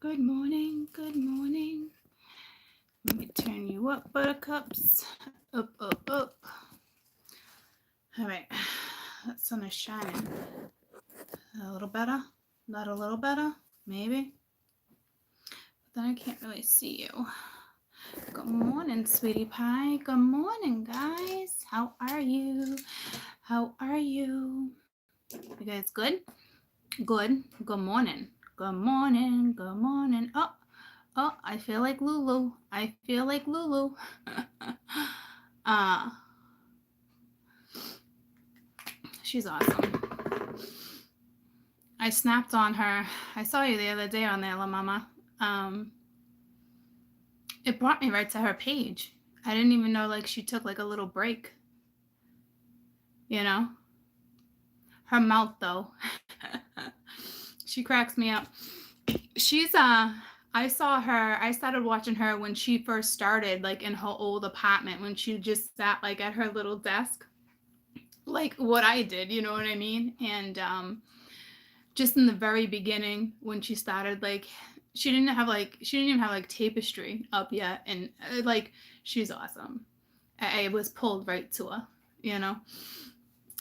Good morning, good morning. Let me turn you up, buttercups. Up, up, up. All right, that sun is shining. A little better? Not a little better? Maybe. But then I can't really see you. Good morning, sweetie pie. Good morning, guys. How are you? How are you? You guys good? Good. Good morning. Good morning. Good morning. Oh, I feel like Lulu. I feel like Lulu. uh, she's awesome. I snapped on her. I saw you the other day on there, La Mama. It brought me right to her page. I didn't even know like she took like a little break. You know? Her mouth though. She cracks me up. She's I saw her, I started watching her when she first started, like in her old apartment, when she just sat like at her little desk, like what I did, you know what I mean? And just in the very beginning when she started, like she didn't even have like tapestry up yet, and like she's awesome. I was pulled right to her, you know.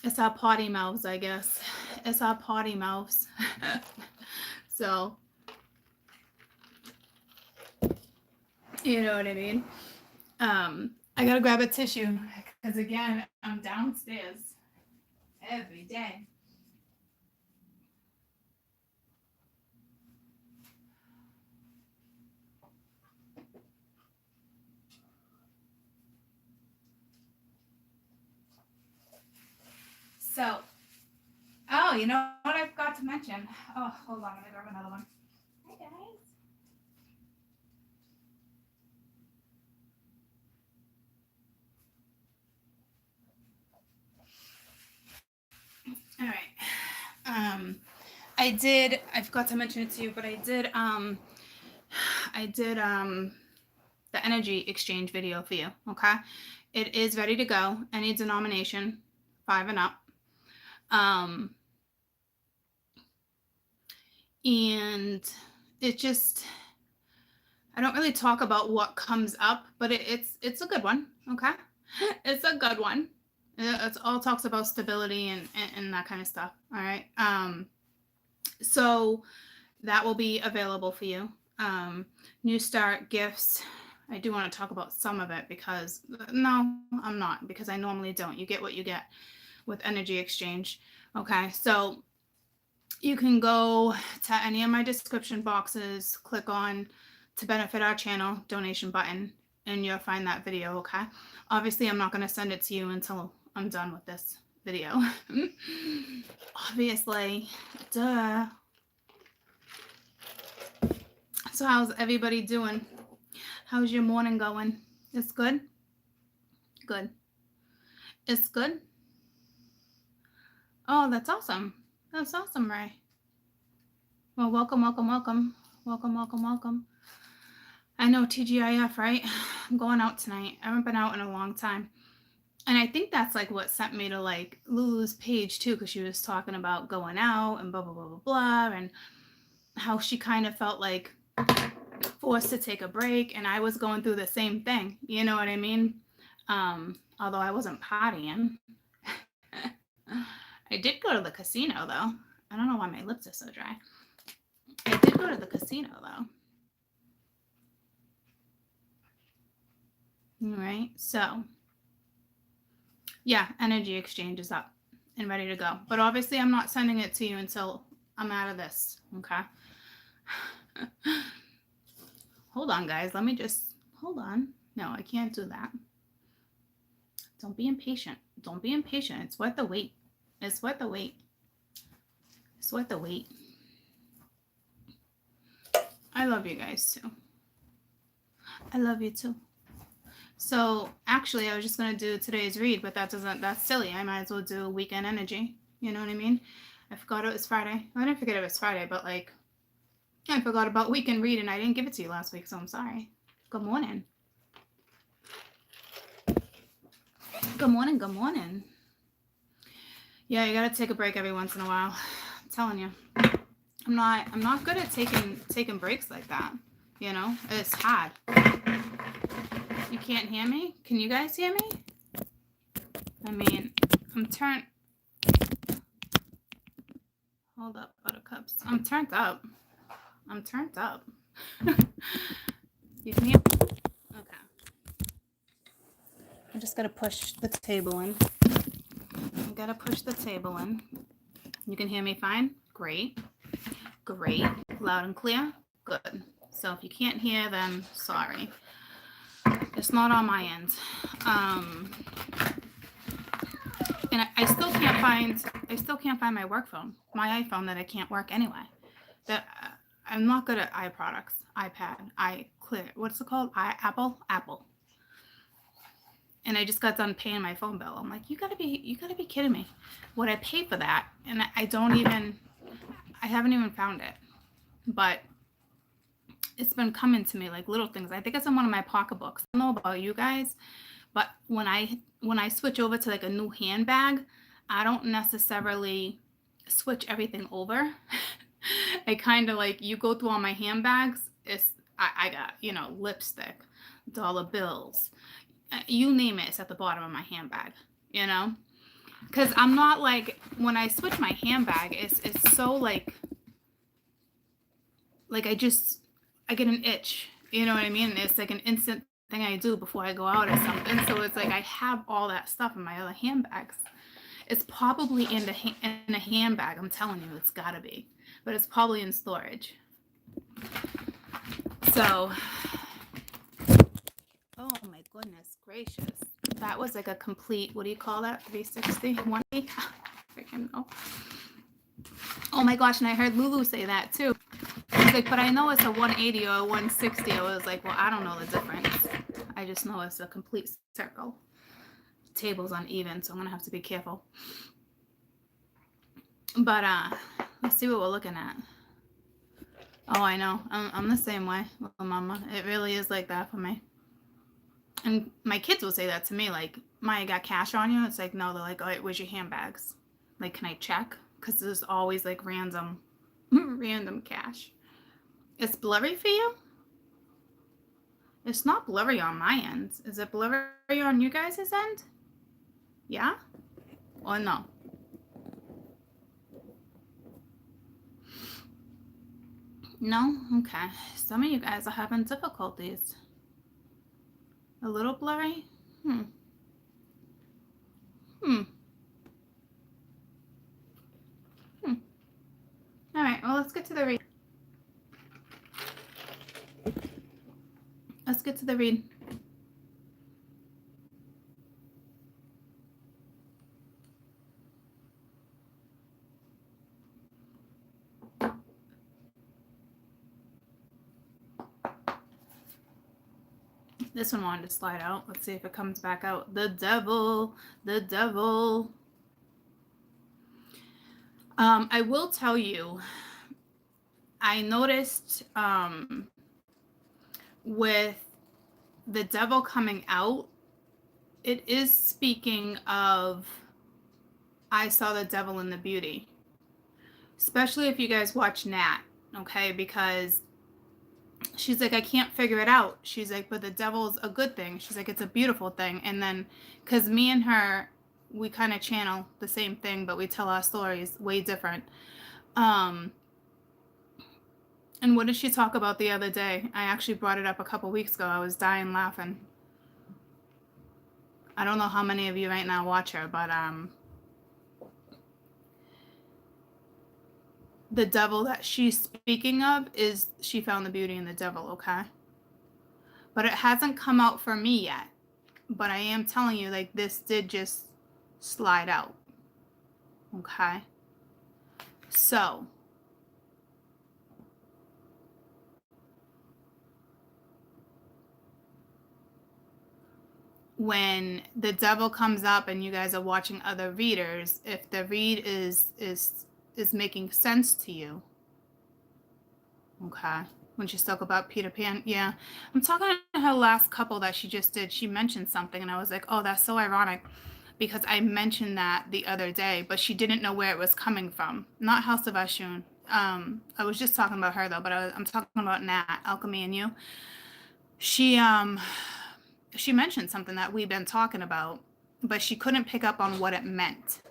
It's our potty mouths, I guess. It's our potty mouths. So you know what I mean. I gotta grab a tissue because again I'm downstairs every day. So, oh, you know what I forgot to mention? Oh, hold on, let me grab another one. Hi, guys. All right. I forgot to mention it to you, but I did the energy exchange video for you, okay? It is ready to go. Any denomination, 5 and up. And it just, I don't really talk about what comes up, but it's a good one, okay? It's a good one. It all talks about stability and that kind of stuff, all right? So that will be available for you. New start gifts. I do want to talk about some of it because no, I'm not, because I normally don't. You get what you get with energy exchange. Okay, so you can go to any of my description boxes, click on to benefit our channel donation button, and you'll find that video. Okay, obviously I'm not going to send it to you until I'm done with this video. Obviously, duh. So how's everybody doing? How's your morning going? It's good? Good. It's good? Oh, that's awesome. That's awesome, Ray. Well, welcome, welcome, welcome. Welcome, welcome, welcome. I know TGIF, right? I'm going out tonight. I haven't been out in a long time. And I think that's like what sent me to like Lulu's page too, because she was talking about going out and blah, blah, blah, blah, blah, and how she kind of felt like forced to take a break. And I was going through the same thing. You know what I mean? Although I wasn't partying. I did go to the casino though. I don't know why my lips are so dry. I did go to the casino though. All right, so yeah, energy exchange is up and ready to go. But obviously I'm not sending it to you until I'm out of this, okay? Hold on, guys. Let me just, hold on. No, I can't do that. Don't be impatient. Don't be impatient. It's worth the wait. It's worth the wait. It's worth the wait. I love you guys too. I love you too. So actually I was just going to do today's read, but that's silly. I might as well do weekend energy. You know what I mean? I forgot it was Friday. I didn't forget it was Friday, but like I forgot about weekend read and I didn't give it to you last week, so I'm sorry. Good morning. Good morning, good morning. Yeah, you gotta take a break every once in a while. I'm telling you. I'm not good at taking breaks like that. You know, it's hard. You can't hear me? Can you guys hear me? I mean, hold up, buttercups. I'm turned up. You can hear me? Okay. I just gotta push the table in. You can hear me fine? Great. Loud and clear? Good. So if you can't hear, then sorry. It's not on my end. And I still can't find my work phone, my iPhone that I can't work anyway. I'm not good at iProducts, iPad, what's it called? Apple. And I just got done paying my phone bill. I'm like, you gotta be kidding me. What I pay for that, and I haven't even found it. But it's been coming to me like little things. I think it's in one of my pocketbooks. I don't know about you guys, but when I switch over to like a new handbag, I don't necessarily switch everything over. I kind of like, you go through all my handbags, I got, you know, lipstick, dollar bills, you name it, it's at the bottom of my handbag, you know? Because I'm not like, when I switch my handbag, it's so like I get an itch, you know what I mean? It's like an instant thing I do before I go out or something. So it's like I have all that stuff in my other handbags. It's probably in a handbag. I'm telling you, it's gotta be. But it's probably in storage. So, oh my goodness gracious. That was like a complete, what do you call that? 360? 180? Freaking know. Oh my gosh, and I heard Lulu say that too. She's like, but I know it's a 180 or a 160. I was like, well, I don't know the difference. I just know it's a complete circle. The table's uneven, so I'm gonna have to be careful. But let's see what we're looking at. Oh, I know. I'm the same way, little mama. It really is like that for me. And my kids will say that to me, like, Maya, got cash on you? It's like, no. They're like, oh, where's your handbags? Like, can I check? Because there's always like random cash. It's blurry for you? It's not blurry on my end. Is it blurry on you guys' end? Yeah? Or no? No? Okay. Some of you guys are having difficulties. A little blurry? All right, well, let's get to the read. This one wanted to slide out. Let's see if it comes back out. The devil. I will tell you, I noticed with the devil coming out, it is speaking of I saw the devil in the beauty. Especially if you guys watch Nat, okay? Because she's like, I can't figure it out. She's like, but the devil's a good thing. She's like, it's a beautiful thing. And then, because me and her, we kind of channel the same thing, but we tell our stories way different. And what did she talk about the other day? I actually brought it up a couple weeks ago. I was dying laughing. I don't know how many of you right now watch her, but the devil that she's speaking of is she found the beauty in the devil, okay? But it hasn't come out for me yet. But I am telling you, like, this did just slide out, okay? So, when the devil comes up and you guys are watching other readers, if the read is making sense to you, okay? When she spoke about Peter Pan, yeah. I'm talking to her last couple that she just did. She mentioned something, and I was like, oh, that's so ironic, because I mentioned that the other day, but she didn't know where it was coming from. Not House of Ashun. I was just talking about her though, but I'm talking about Nat, Alchemy and You. She mentioned something that we've been talking about, but she couldn't pick up on what it meant.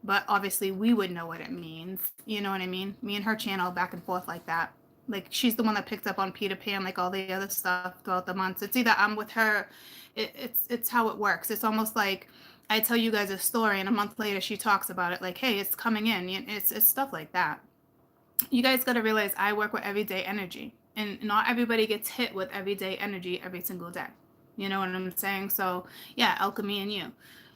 But obviously we would know what it means. You know what I mean? Me and her channel back and forth like that. Like she's the one that picked up on Peter Pan, like all the other stuff throughout the months. It's either I'm with her, it's how it works. It's almost like I tell you guys a story and a month later she talks about it like, hey, it's coming in. It's stuff like that. You guys got to realize I work with everyday energy, and not everybody gets hit with everyday energy every single day. You know what I'm saying? So yeah, Alchemy and You.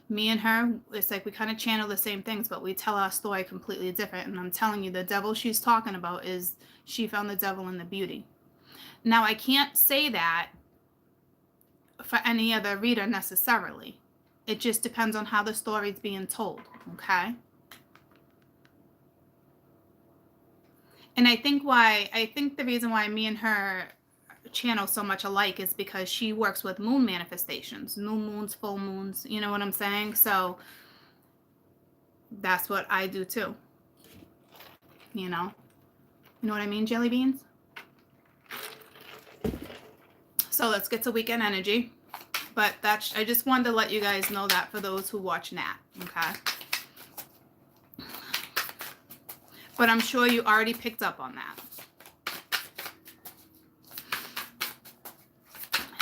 Me and her, it's like we kind of channel the same things, but we tell our story completely different. And I'm telling you, the devil she's talking about is she found the devil in the beauty. Now, I can't say that for any other reader necessarily. It just depends on how the story's being told, okay? And I think the reason why me and her channel so much alike is because she works with moon manifestations, new moons, full moons, you know what I'm saying? So that's what I do too. You know what I mean, jelly beans? So let's get to weekend energy. But I just wanted to let you guys know that for those who watch Nat, okay? But I'm sure you already picked up on that.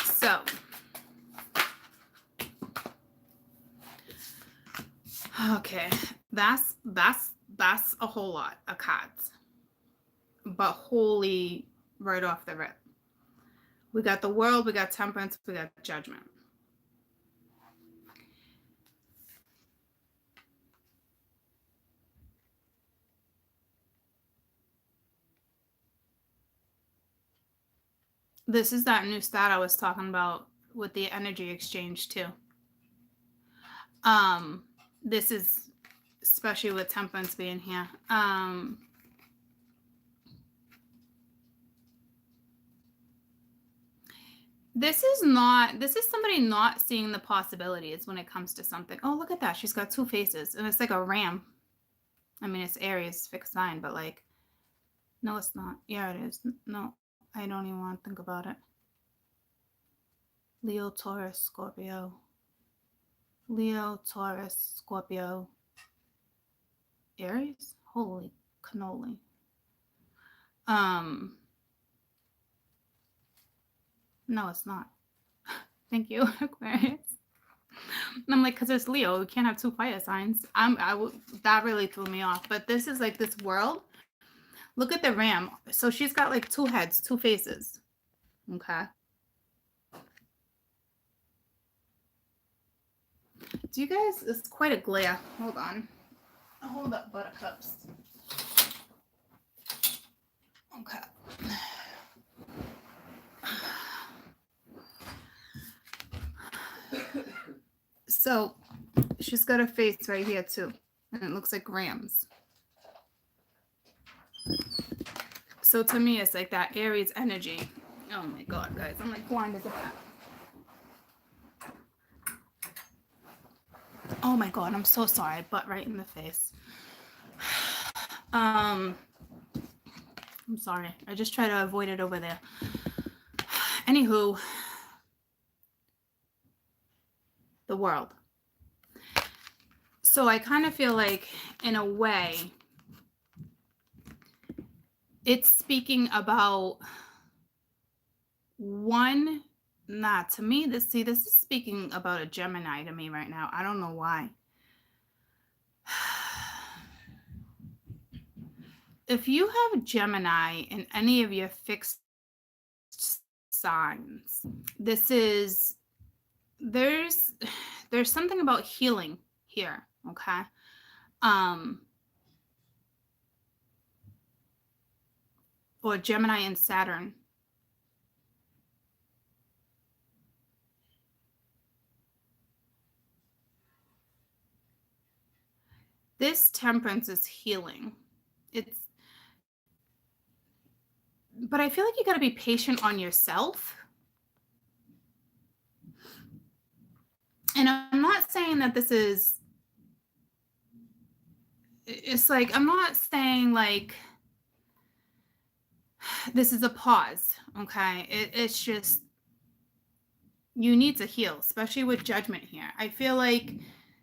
So, okay, that's a whole lot of cards, but holy, right off the rip. We got the World, we got Temperance, we got Judgment. This is that new start I was talking about with the energy exchange too. This is especially with Temperance being here. This is somebody not seeing the possibilities when it comes to something. Oh, look at that. She's got two faces and it's like a ram. I mean, it's Aries, fixed sign, but like, no, it's not. Yeah, it is. No, I don't even want to think about it. Leo, Taurus, Scorpio. Leo, Taurus, Scorpio. Aries? Holy cannoli. No, it's not. Thank you, Aquarius. I'm like, because it's Leo, we can't have two fire signs. That really threw me off. But this is like this world. Look at the ram. So she's got like two heads, two faces. Okay. Do you guys? It's quite a glare. Hold on. Hold up, buttercups. Okay. So she's got a face right here too, and it looks like rams. So to me, it's like that Aries energy. Oh my God, guys, I'm like blind as a bat. Oh my God, I'm so sorry, but right in the face. I'm sorry. I just try to avoid it over there. Anywho, the World. So I kind of feel like, in a way, it's speaking about to me, this is speaking about a Gemini to me right now. I don't know why. If you have Gemini in any of your fixed signs, there's something about healing here, okay? Or Gemini and Saturn. This Temperance is healing. But I feel like you got to be patient on yourself. And I'm not saying that this is, it's like, I'm not saying like This is a pause, okay? It's just, you need to heal, especially with judgment here. I feel like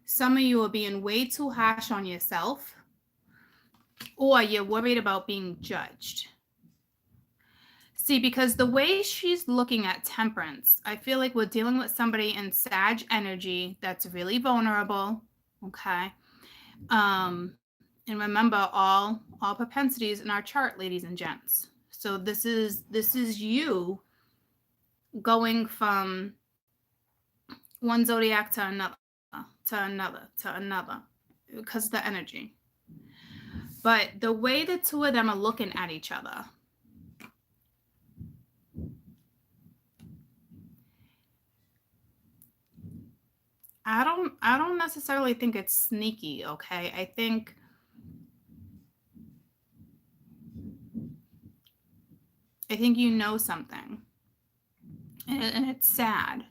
some of you are being way too harsh on yourself, or you're worried about being judged. See, because the way she's looking at temperance, I feel like we're dealing with somebody in Sag energy that's really vulnerable, okay? And remember, all propensities in our chart, ladies and gents. So this is you going from one zodiac to another, because of the energy. But the way the two of them are looking at each other, I don't necessarily think it's sneaky, okay? I think you know something, and it's sad.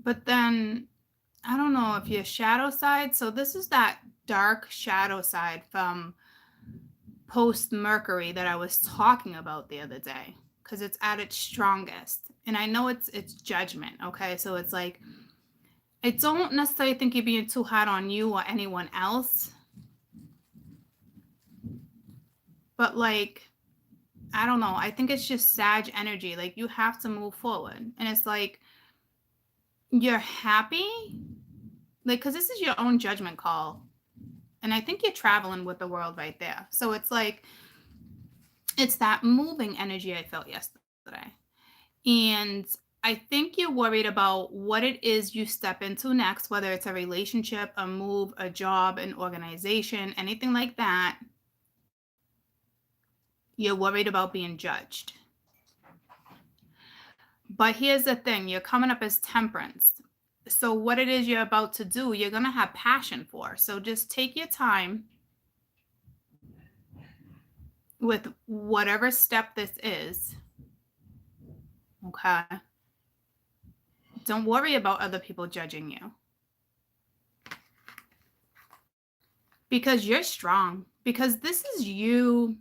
But then I don't know if your shadow side, so this is that dark shadow side from post Mercury that I was talking about the other day, because it's at its strongest. And I know it's judgment, okay? So it's like, I don't necessarily think you're being too hard on you or anyone else. But like, I don't know. I think it's just Sag energy. Like, you have to move forward. And it's like, you're happy. Like, because this is your own judgment call. And I think you're traveling with the world right there. So it's like, it's that moving energy I felt yesterday. And I think you're worried about what it is you step into next, whether it's a relationship, a move, a job, an organization, anything like that. You're worried about being judged. But here's the thing, you're coming up as temperance. So what it is you're about to do, you're going to have passion for. So just take your time with whatever step this is. Okay? Don't worry about other people judging you. Because you're strong. Because this is you.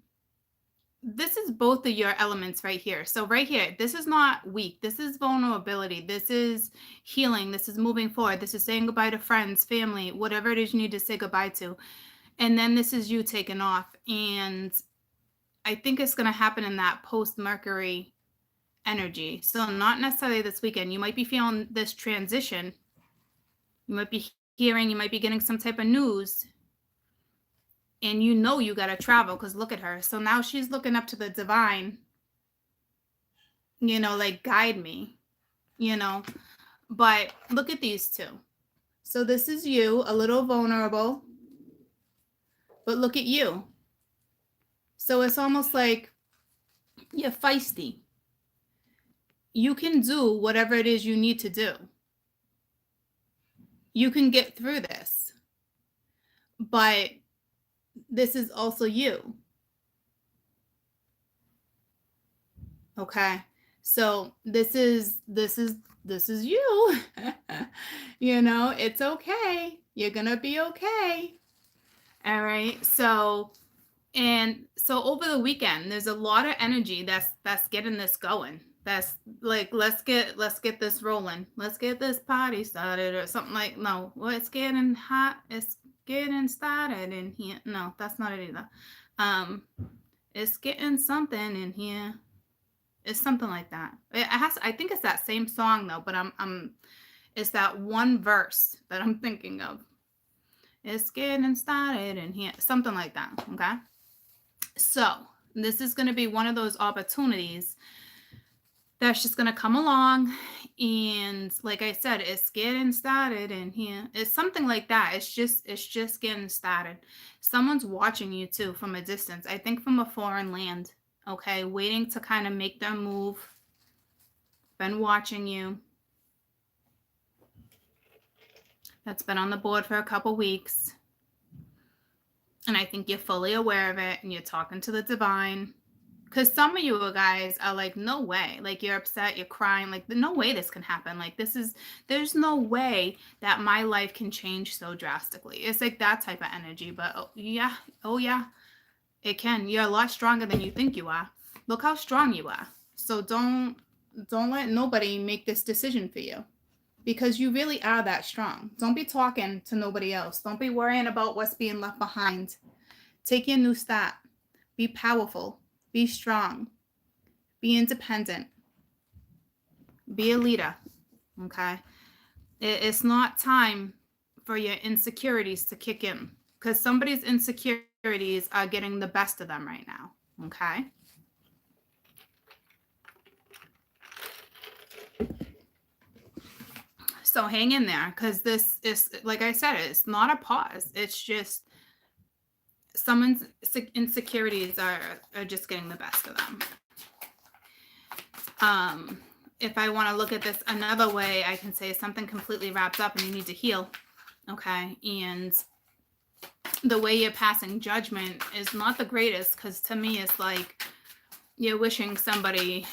This is both of your elements right here. So right here, this is not weak. This is vulnerability. This is healing. This is moving forward. This is saying goodbye to friends, family, whatever it is you need to say goodbye to. And then this is you taking off. And I think it's going to happen in that post-Mercury energy. So not necessarily this weekend. You might be feeling this transition. You might be hearing, you might be getting some type of news. And you know you got to travel, because look at her. So now she's looking up to the divine, like, guide me, But look at these two. So this is you, a little vulnerable. But look at you. So it's almost like you're feisty. You can do whatever it is you need to do. You can get through this. But this is also you. Okay? So this is you. It's okay. You're going to be okay. All right? So over the weekend, there's a lot of energy that's getting this going. That's like, let's get this rolling. Let's get this party started, or something like, no, well, it's getting hot. It's getting started in here. No, that's not it either. It's getting something in here. It's something like that. I think it's that same song though, but it's that one verse that I'm thinking of. It's getting started in here. Something like that. Okay. So this is going to be one of those opportunities that's just going to come along. And like I said, it's getting started in here. It's something like that. It's just getting started. Someone's watching you too from a distance. I think from a foreign land. Okay. Waiting to kind of make their move. Been watching you. That's been on the board for a couple weeks. And I think you're fully aware of it, and you're talking to the divine. Because some of you guys are like, no way. Like, you're upset, you're crying. Like, no way this can happen. Like, there's no way that my life can change so drastically. It's like that type of energy. But oh yeah. It can. You're a lot stronger than you think you are. Look how strong you are. So don't let nobody make this decision for you, because you really are that strong. Don't be talking to nobody else. Don't be worrying about what's being left behind. Take your new step. Be powerful. Be strong. Be independent. Be a leader. Okay? It's not time for your insecurities to kick in, because somebody's insecurities are getting the best of them right now. Okay? So hang in there, because this is, like I said, it's not a pause. It's just someone's insecurities are just getting the best of them. If I want to look at this another way, I can say something completely wrapped up and you need to heal. Okay? And the way you're passing judgment is not the greatest, because to me it's like you're wishing somebody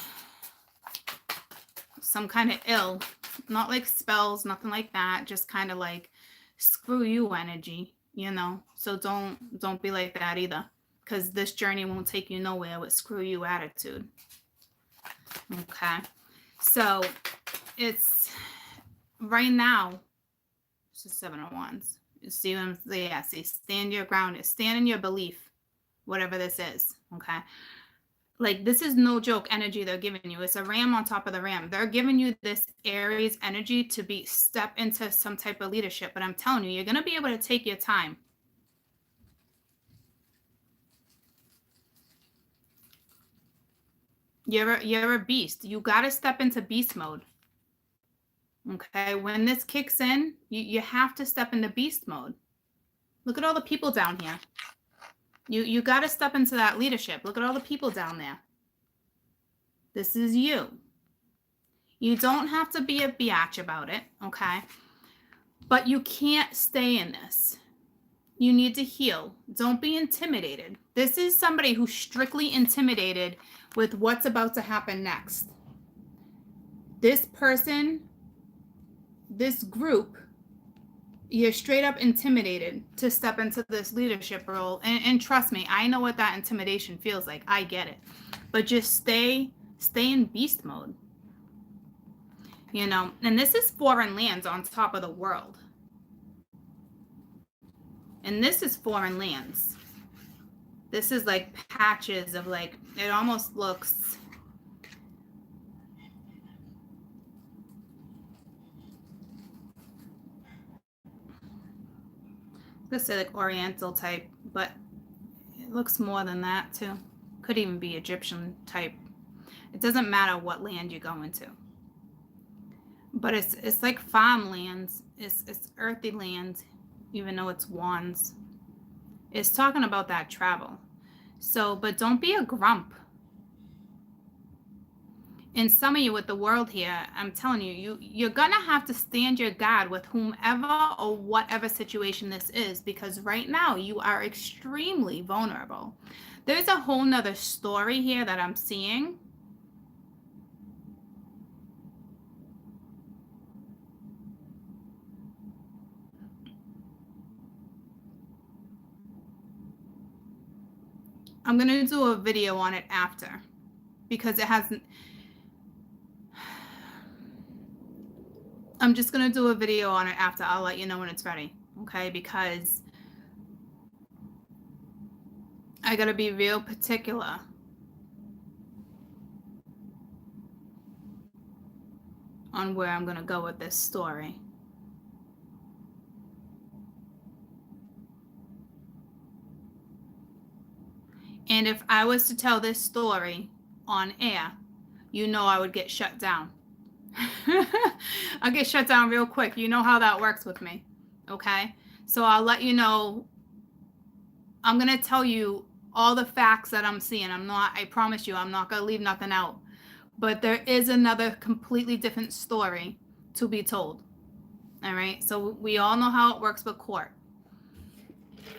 some kind of ill. Not like spells, nothing like that. Just kind of like screw you energy, you know? So don't be like that either, because this journey won't take you nowhere with screw you attitude. Okay? So it's right now, it's the 7 of Wands. You see what I'm saying? Yeah, see, stand your ground. Stand in your belief, whatever this is. Okay? Like, this is no joke energy they're giving you. It's a ram on top of the ram. They're giving you this Aries energy to step into some type of leadership. But I'm telling you, you're going to be able to take your time. You're a beast. You got to step into beast mode. Okay? When this kicks in, you have to step into beast mode. Look at all the people down here. You got to step into that leadership. Look at all the people down there. This is you. You don't have to be a biatch about it, okay? But you can't stay in this. You need to heal. Don't be intimidated. This is somebody who's strictly intimidated with what's about to happen next. This person, this group, you're straight up intimidated to step into this leadership role. And trust me, I know what that intimidation feels like. I get it. But just stay in beast mode. You know, and this is foreign lands on top of the world. And this is foreign lands. This is like patches of like, it almost looks, let's say like Oriental type, but it looks more than that too. Could even be Egyptian type. It doesn't matter what land you go into. But it's like farmlands. It's earthy land, even though it's wands. It's talking about that travel. So, but don't be a grump. And some of you with the world here, I'm telling you, you're going to have to stand your guard with whomever or whatever situation this is, because right now you are extremely vulnerable. There's a whole nother story here that I'm seeing. I'm going to do a video on it after, because it hasn't. I'm just going to do a video on it after. I'll let you know when it's ready. Okay? Because I got to be real particular. On where I'm going to go with this story. And if I was to tell this story on air, you know I would get shut down. I'll get shut down real quick. You know how that works with me. Okay? So I'll let you know. I'm going to tell you all the facts that I'm seeing. I promise you, I'm not going to leave nothing out. But there is another completely different story to be told. All right? So we all know how it works with court.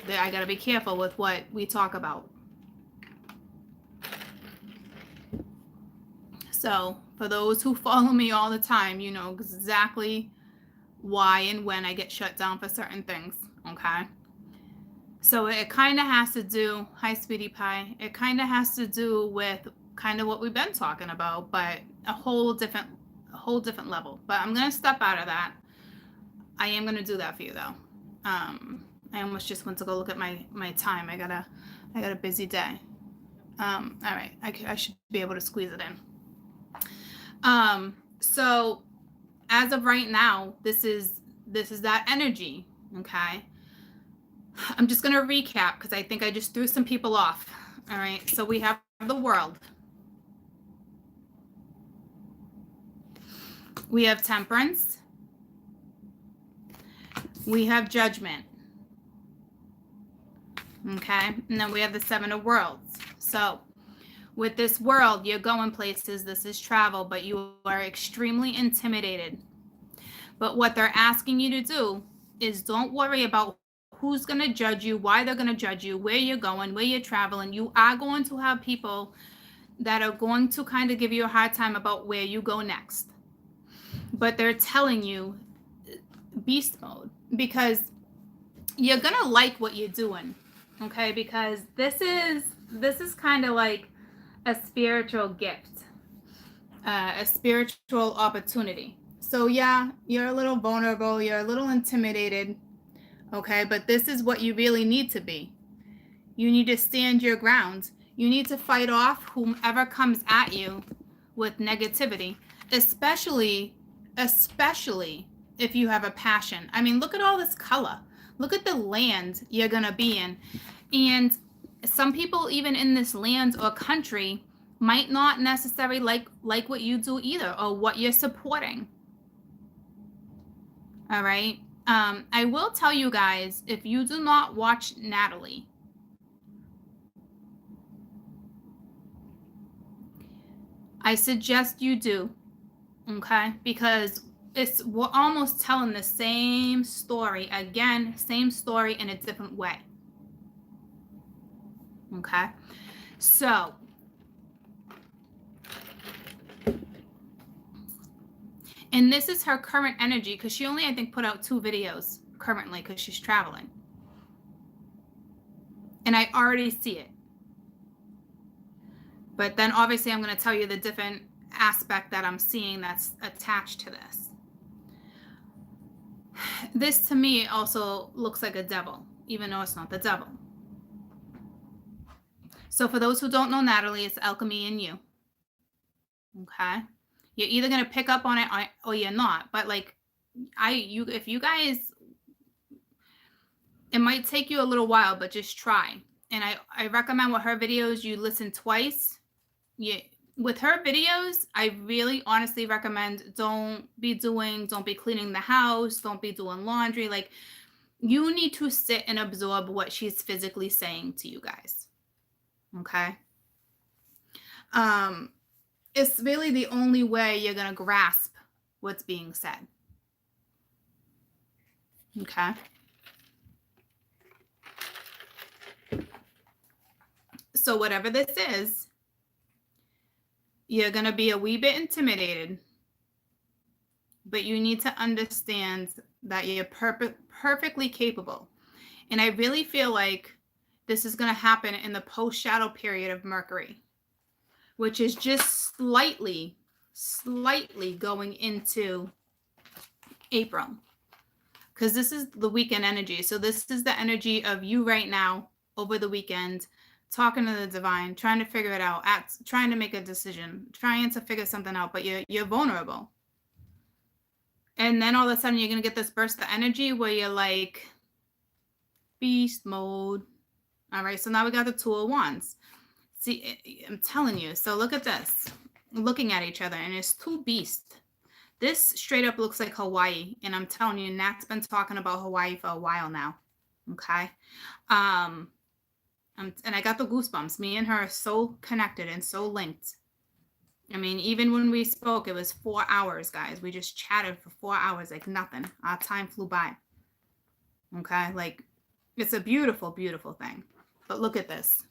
I got to be careful with what we talk about. So for those who follow me all the time, you know exactly why and when I get shut down for certain things. Okay? So it kind of has to do, hi, sweetie pie. It kind of has to do with kind of what we've been talking about, but a whole different level. But I'm gonna step out of that. I am gonna do that for you though. I almost just went to go look at my time. I got a busy day. All right, I should be able to squeeze it in. So as of right now, this is that energy. Okay. I'm just gonna recap because I think I just threw some people off. All right. So we have the world. We have temperance. We have judgment. Okay. And then we have the seven of worlds. So with this world, you're going places. This is travel, but you are extremely intimidated. But what they're asking you to do is don't worry about who's going to judge you, why they're going to judge you, where you're going, where you're traveling. You are going to have people that are going to kind of give you a hard time about where you go next. But they're telling you beast mode because you're going to like what you're doing. Okay? Because this is kind of like a spiritual gift, a spiritual opportunity. So yeah, you're a little vulnerable, you're a little intimidated, okay? But this is what you really need to be. You need to stand your ground. You need to fight off whomever comes at you with negativity, especially if you have a passion. I mean, look at all this color. Look at the land you're gonna be in. And some people even in this land or country might not necessarily like what you do either or what you're supporting. All right. I will tell you guys, if you do not watch Natalie, I suggest you do. Okay. Because we're almost telling the same story again, same story in a different way. Okay. So and this is her current energy because she only, I think, put out 2 videos currently because she's traveling. And I already see it. But then obviously I'm going to tell you the different aspect that I'm seeing that's attached to this. This to me also looks like a devil, even though it's not the devil. So for those who don't know Natalie, it's alchemy in you. Okay? You're either going to pick up on it or you're not. But like if you guys, it might take you a little while, but just try. And I recommend with her videos, you listen twice. With her videos, I really honestly recommend don't be cleaning the house, don't be doing laundry. Like, you need to sit and absorb what she's physically saying to you guys. Okay? It's really the only way you're going to grasp what's being said. Okay? So whatever this is, you're going to be a wee bit intimidated, but you need to understand that you're perfectly capable. And I really feel like this is going to happen in the post-shadow period of Mercury, which is just slightly going into April. Because this is the weekend energy. So this is the energy of you right now over the weekend, talking to the divine, trying to figure it out, trying to make a decision, trying to figure something out, but you're vulnerable. And then all of a sudden you're going to get this burst of energy where you're like beast mode. All right. So now we got the 2 of Wands. See, I'm telling you. So look at this. Looking at each other, and it's 2 beasts. This straight up looks like Hawaii. And I'm telling you, Nat's been talking about Hawaii for a while now. Okay. And I got the goosebumps. Me and her are so connected and so linked. I mean, even when we spoke, it was 4 hours, guys. We just chatted for 4 hours like nothing. Our time flew by. Okay. Like, it's a beautiful, beautiful thing. But look at this.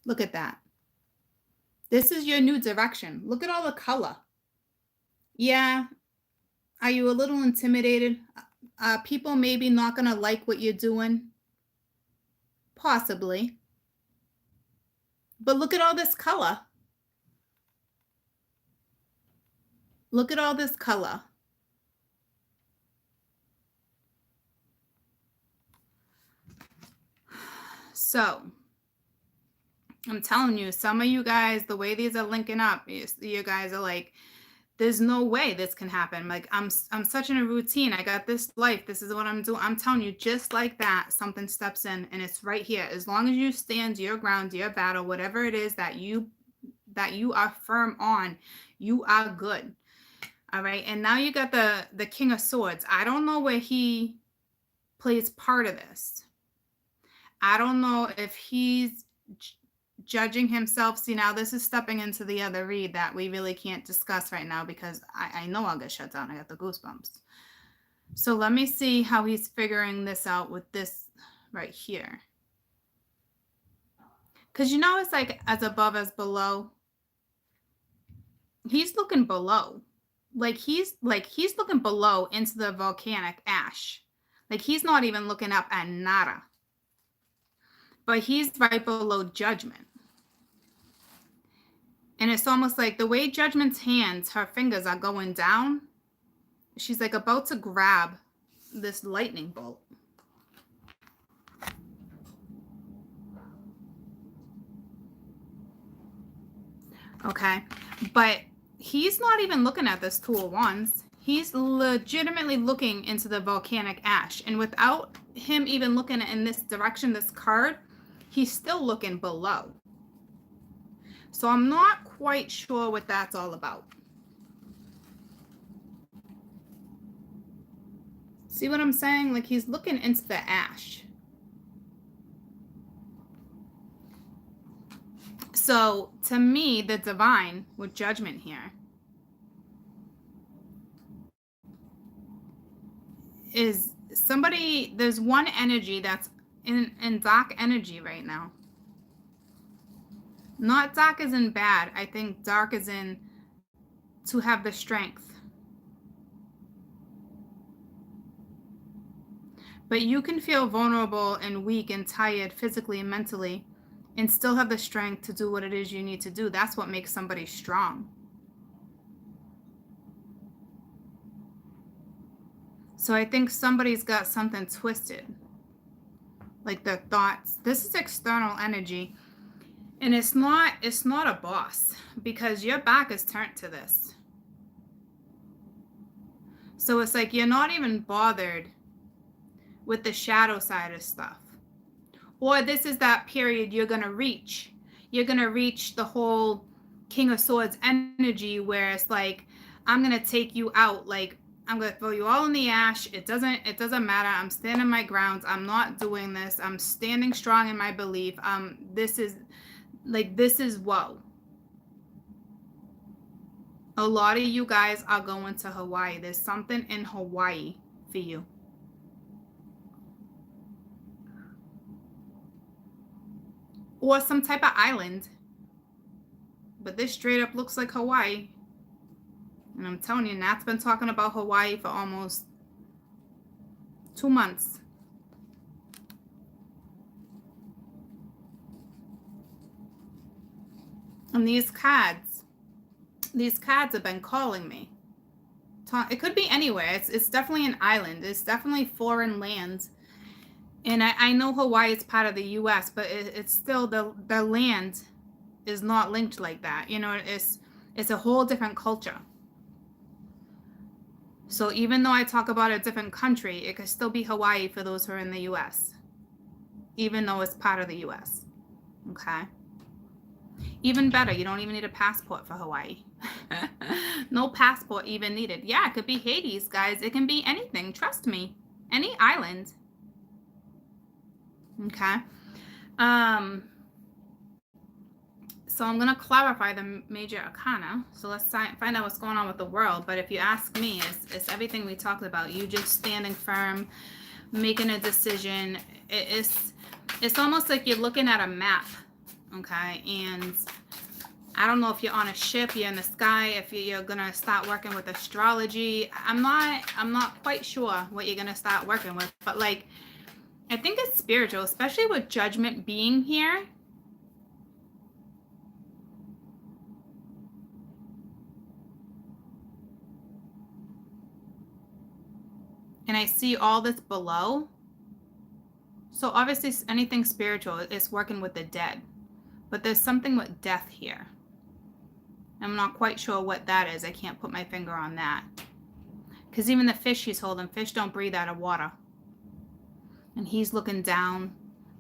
Look at that. This is your new direction. Look at all the color. Yeah. Are you a little intimidated? People maybe not gonna like what you're doing, possibly. But look at all this color. Look at all this color. So, I'm telling you, some of you guys, the way these are linking up, you guys are like, there's no way this can happen. Like I'm such in a routine. I got this life. This is what I'm doing. I'm telling you, just like that, something steps in and it's right here. As long as you stand your ground, your battle, whatever it is that you are firm on, you are good. All right. And now you got the King of Swords. I don't know where he plays part of this. I don't know if he's judging himself. See, now this is stepping into the other read that we really can't discuss right now because I know I'll get shut down. I got the goosebumps. So let me see how he's figuring this out with this right here. Because you know it's like as above as below. He's looking below. Like he's looking below into the volcanic ash. Like he's not even looking up at nada. But he's right below judgment. And it's almost like the way Judgment's hands, her fingers are going down. She's like about to grab this lightning bolt. Okay. But he's not even looking at this Two of Wands. He's legitimately looking into the volcanic ash. And without him even looking in this direction, this card, he's still looking below. So I'm not quite sure what that's all about. See what I'm saying? Like he's looking into the ash. So to me, the divine with judgment here is somebody, there's one energy that's in dark energy right now. Not dark as in bad. I think dark as in to have the strength. But you can feel vulnerable and weak and tired physically and mentally and still have the strength to do what it is you need to do. That's what makes somebody strong. So I think somebody's got something twisted. Like their thoughts. This is external energy. And it's not a boss because your back is turned to this. So it's like you're not even bothered with the shadow side of stuff. Or this is that period you're going to reach. You're going to reach the whole King of Swords energy where it's like, I'm going to take you out. Like, I'm going to throw you all in the ash. It doesn't matter. I'm standing my grounds. I'm not doing this. I'm standing strong in my belief. This is whoa. A lot of you guys are going to Hawaii. There's something in Hawaii for you. Or some type of island. But this straight up looks like Hawaii. And I'm telling you, Nat's been talking about Hawaii for almost 2 months. And these cards have been calling me. It could be anywhere. It's definitely an island. It's definitely foreign lands. And I know Hawaii is part of the U.S., but it's still the land is not linked like that. You know, it's a whole different culture. So even though I talk about a different country, it could still be Hawaii for those who are in the U.S., even though it's part of the U.S. Okay? Even better, you don't even need a passport for Hawaii. No passport even needed. Yeah, it could be Hades, guys. It can be anything. Trust me. Any island. Okay. So I'm going to clarify the major arcana. So let's find out what's going on with the world. But if you ask me, it's everything we talked about. You just standing firm, making a decision. It's almost like you're looking at a map. Okay. And I don't know if you're on a ship, you're in the sky, if you're gonna start working with astrology. I'm not quite sure what you're gonna start working with, but like I think it's spiritual, especially with Judgment being here. And I see all this below. So obviously anything spiritual is working with the dead. But there's something with death here. I'm not quite sure what that is. I can't put my finger on that. Because even the fish he's holding, fish don't breathe out of water. And he's looking down.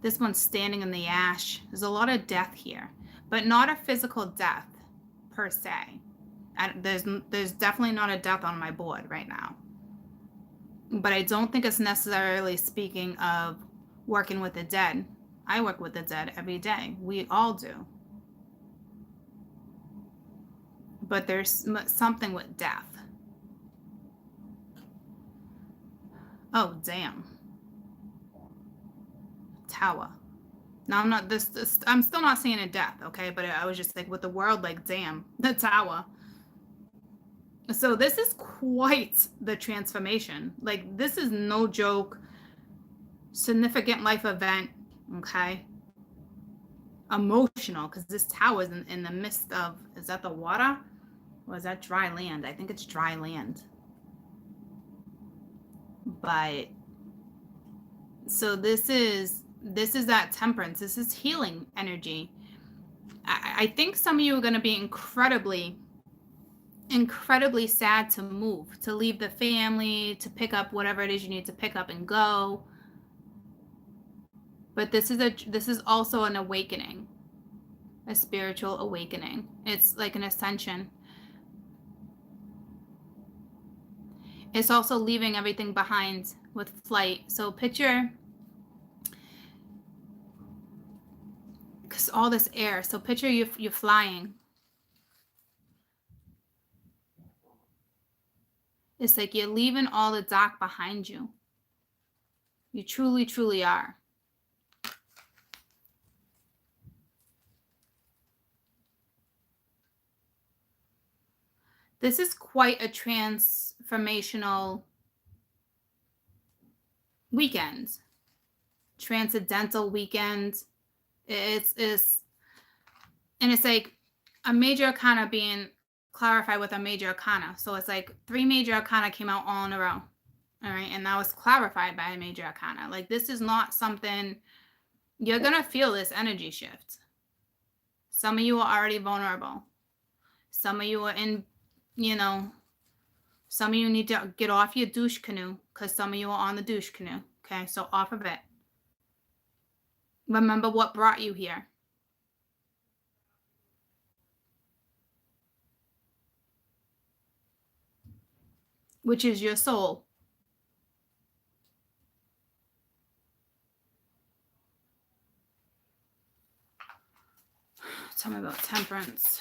This one's standing in the ash. There's a lot of death here. But not a physical death, per se. There's definitely not a death on my board right now. But I don't think it's necessarily speaking of working with the dead. I work with the dead every day. We all do. But there's something with death. Oh, damn. Tower. Now, I'm not I'm still not seeing a death, okay? But I was just like, with the world, like, damn, the tower. So this is quite the transformation. Like, this is no joke. Significant life event, okay? Emotional, because this tower is in the midst of, is that the water? Or is that dry land? I think it's dry land. But, so this is that temperance. This is healing energy. I think some of you are going to be incredibly sad to move, to leave the family, to pick up whatever it is you need to pick up and go. But this is also an awakening, a spiritual awakening. It's like an ascension. It's also leaving everything behind with flight. So picture, because all this air. So picture you're flying. It's like you're leaving all the dark behind you. You truly, truly are. This is quite a transformational weekend. Transcendental weekend. It's and it's like a major arcana being clarified with a major arcana. So it's like 3 major arcana came out all in a row. All right. And that was clarified by a major arcana. Like, this is not something, you're going to feel this energy shift. Some of you are already vulnerable. Some of you are in, some of you need to get off your douche canoe, because some of you are on the douche canoe. Okay. So off of it. Remember what brought you here. Which is your soul. Tell me about temperance.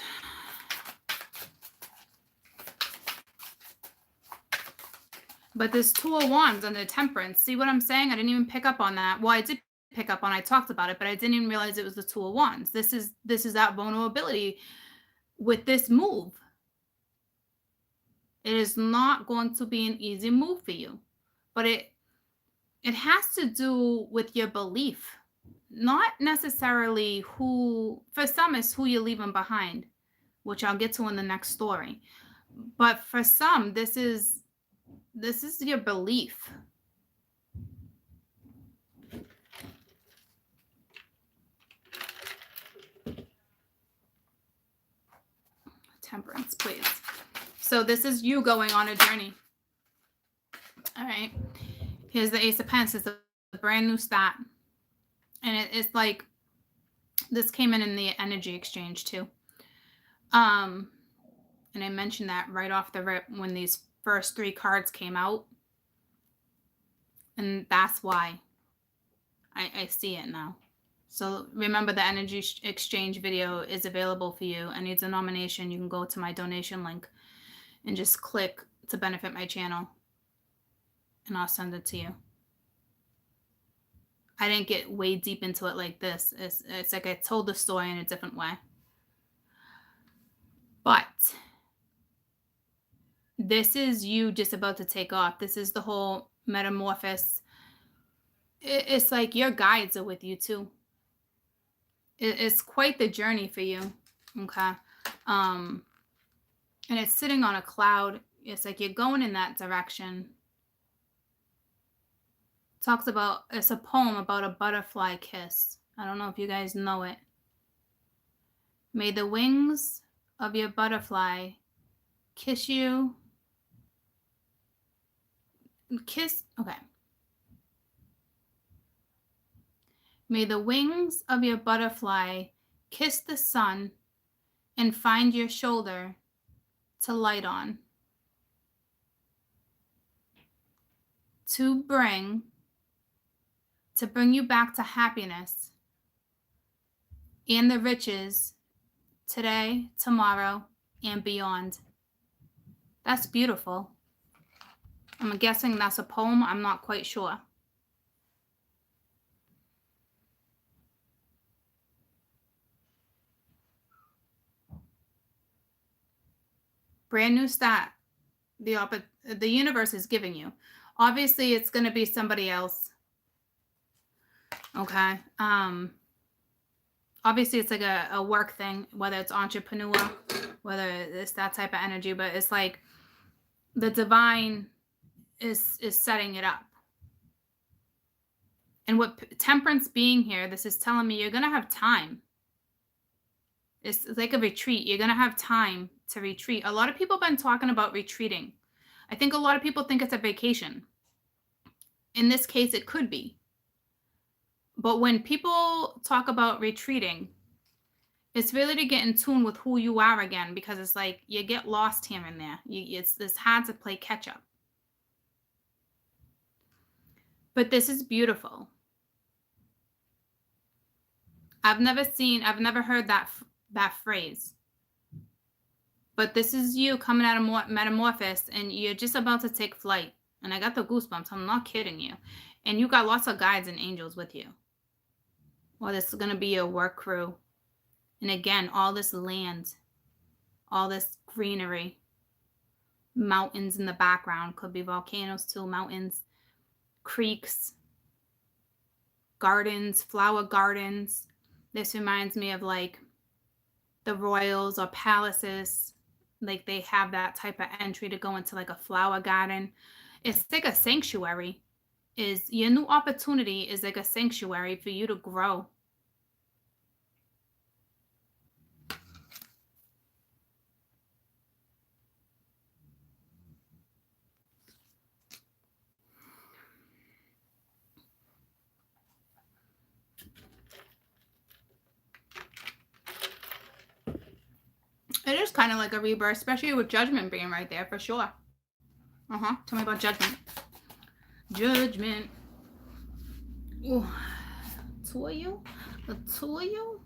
But this 2 of Wands under temperance. See what I'm saying? I didn't even pick up on that. Well, I did pick up on, I talked about it, but I didn't even realize it was the 2 of Wands. This is that vulnerability with this move. It is not going to be an easy move for you, but it has to do with your belief, not necessarily who, for some it's who you're leaving behind, which I'll get to in the next story. But for some, this is your belief. Temperance, please. So this is you going on a journey. All right. Here's the Ace of Pentacles. It's a brand new start. And it's like, this came in the energy exchange too. And I mentioned that right off the rip when these first 3 cards came out. And that's why I see it now. So remember, the energy exchange video is available for you. Any denomination, you can go to my donation link and just click to benefit my channel, and I'll send it to you. I didn't get way deep into it like this. It's like I told the story in a different way. But this is you just about to take off. This is the whole metamorphosis. It's like your guides are with you too. It's quite the journey for you. Okay. Um, and it's sitting on a cloud. It's like you're going in that direction. Talks about, it's a poem about a butterfly kiss. I don't know if you guys know it. May the wings of your butterfly kiss you. Okay. May the wings of your butterfly kiss the sun and find your shoulder to light on. To bring you back to happiness and the riches today, tomorrow, and beyond. That's beautiful. I'm guessing that's a poem. I'm not quite sure. Brand new start. The universe is giving you. Obviously, it's going to be somebody else. Okay. Obviously, it's like a work thing, whether it's entrepreneur, whether it's that type of energy, but it's like the divine is setting it up. And what temperance being here, this is telling me you're going to have time. It's like a retreat. You're going to have time to retreat. A lot of people have been talking about retreating. I think a lot of people think it's a vacation. In this case, it could be. But when people talk about retreating, it's really to get in tune with who you are again, because it's like you get lost here and there. It's hard to play catch up. But this is beautiful. I've never heard that phrase. But this is you coming out of metamorphosis, and you're just about to take flight. And I got the goosebumps. I'm not kidding you. And you got lots of guides and angels with you. Well, this is going to be your work crew. And again, all this land, all this greenery, mountains in the background, could be volcanoes too, mountains, creeks, gardens, flower gardens. This reminds me of like the royals or palaces. Like they have that type of entry to go into like a flower garden. It's like a sanctuary. Is your new opportunity is like a sanctuary for you to grow. It is kind of like a rebirth, especially with judgment being right there for sure. Tell me about judgment. Judgment. Ooh. Two of you? The two of you?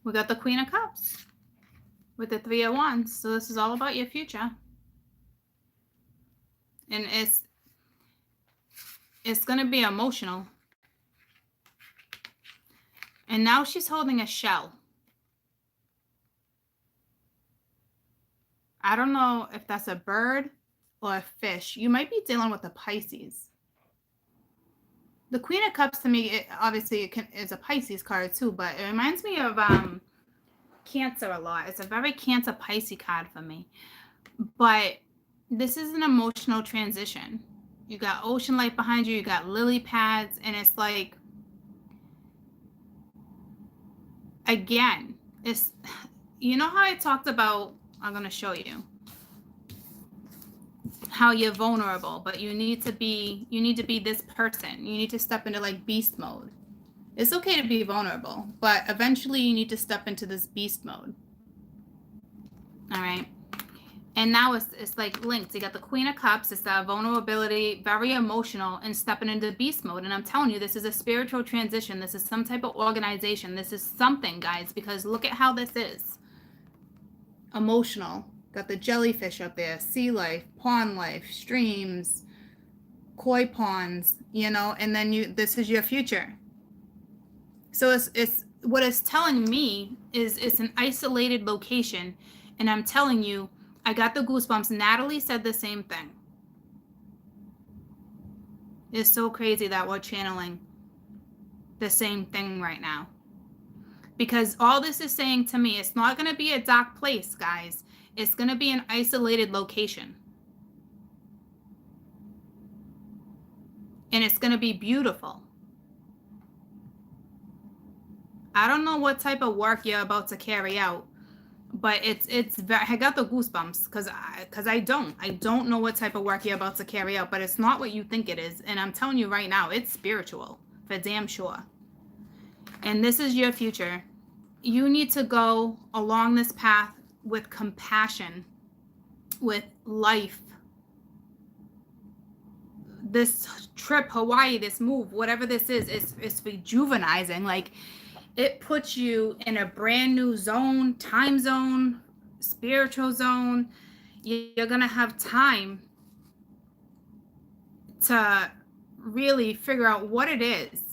We got the Queen of Cups with the Three of Wands. So this is all about your future. And it's going to be emotional. And now she's holding a shell. I don't know if that's a bird or a fish. You might be dealing with a Pisces. The Queen of Cups to me, is a Pisces card too, but it reminds me of Cancer a lot. It's a very Cancer Pisces card for me. But this is an emotional transition. You got ocean light behind you. You got lily pads. And it's like, again, it's, you know how I talked about, I'm going to show you how you're vulnerable, but you need to be this person. You need to step into like beast mode. It's okay to be vulnerable, but eventually you need to step into this beast mode. All right. And now it's like linked. You got the Queen of Cups. It's that vulnerability, very emotional, and stepping into beast mode. And I'm telling you, this is a spiritual transition. This is some type of organization. This is something, guys, because look at how this is. Emotional. Got the jellyfish up there, sea life, pond life, streams, koi ponds, and then this is your future. So it's what it's telling me is it's an isolated location, And I'm telling you, I got the goosebumps. Natalie said the same thing. It's so crazy that we're channeling the same thing right now. Because all this is saying to me, it's not going to be a dark place, guys. It's going to be an isolated location. And it's going to be beautiful. I don't know what type of work you're about to carry out, but I got the goosebumps because I don't know what type of work you're about to carry out, but it's not what you think it is. And I'm telling you right now, it's spiritual for damn sure. And this is your future. You need to go along this path with compassion, with life. This trip, Hawaii, this move, whatever this is, it's rejuvenizing. Like, it puts you in a brand new zone, time zone, spiritual zone. You're going to have time to really figure out what it is.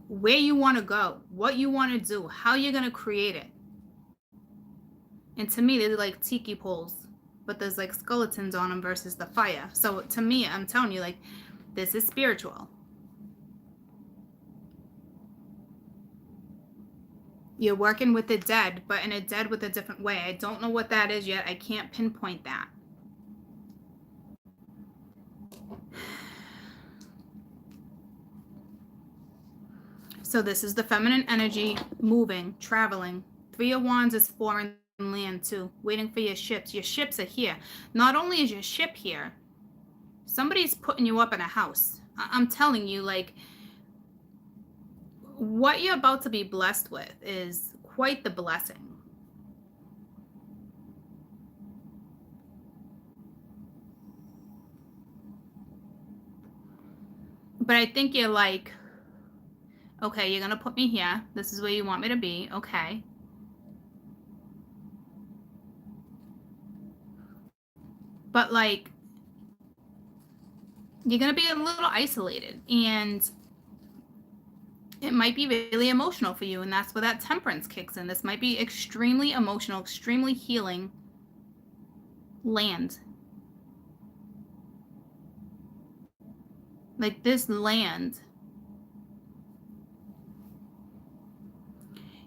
Where you want to go, what you want to do, how you're going to create it. And to me, they're like tiki poles, but there's like skeletons on them versus the fire. So to me, I'm telling you, like, this is spiritual. You're working with the dead, but in a dead with a different way. I don't know what that is yet. I can't pinpoint that. So this is the feminine energy, moving, traveling. 3 of Wands is foreign land too, waiting for your ships. Your ships are here. Not only is your ship here, somebody's putting you up in a house. I'm telling you, like, what you're about to be blessed with is quite the blessing. But I think you're like, okay, you're going to put me here. This is where you want me to be. Okay. But, like, you're going to be a little isolated. And it might be really emotional for you. And that's where that temperance kicks in. This might be extremely emotional, extremely healing land. Like, this land,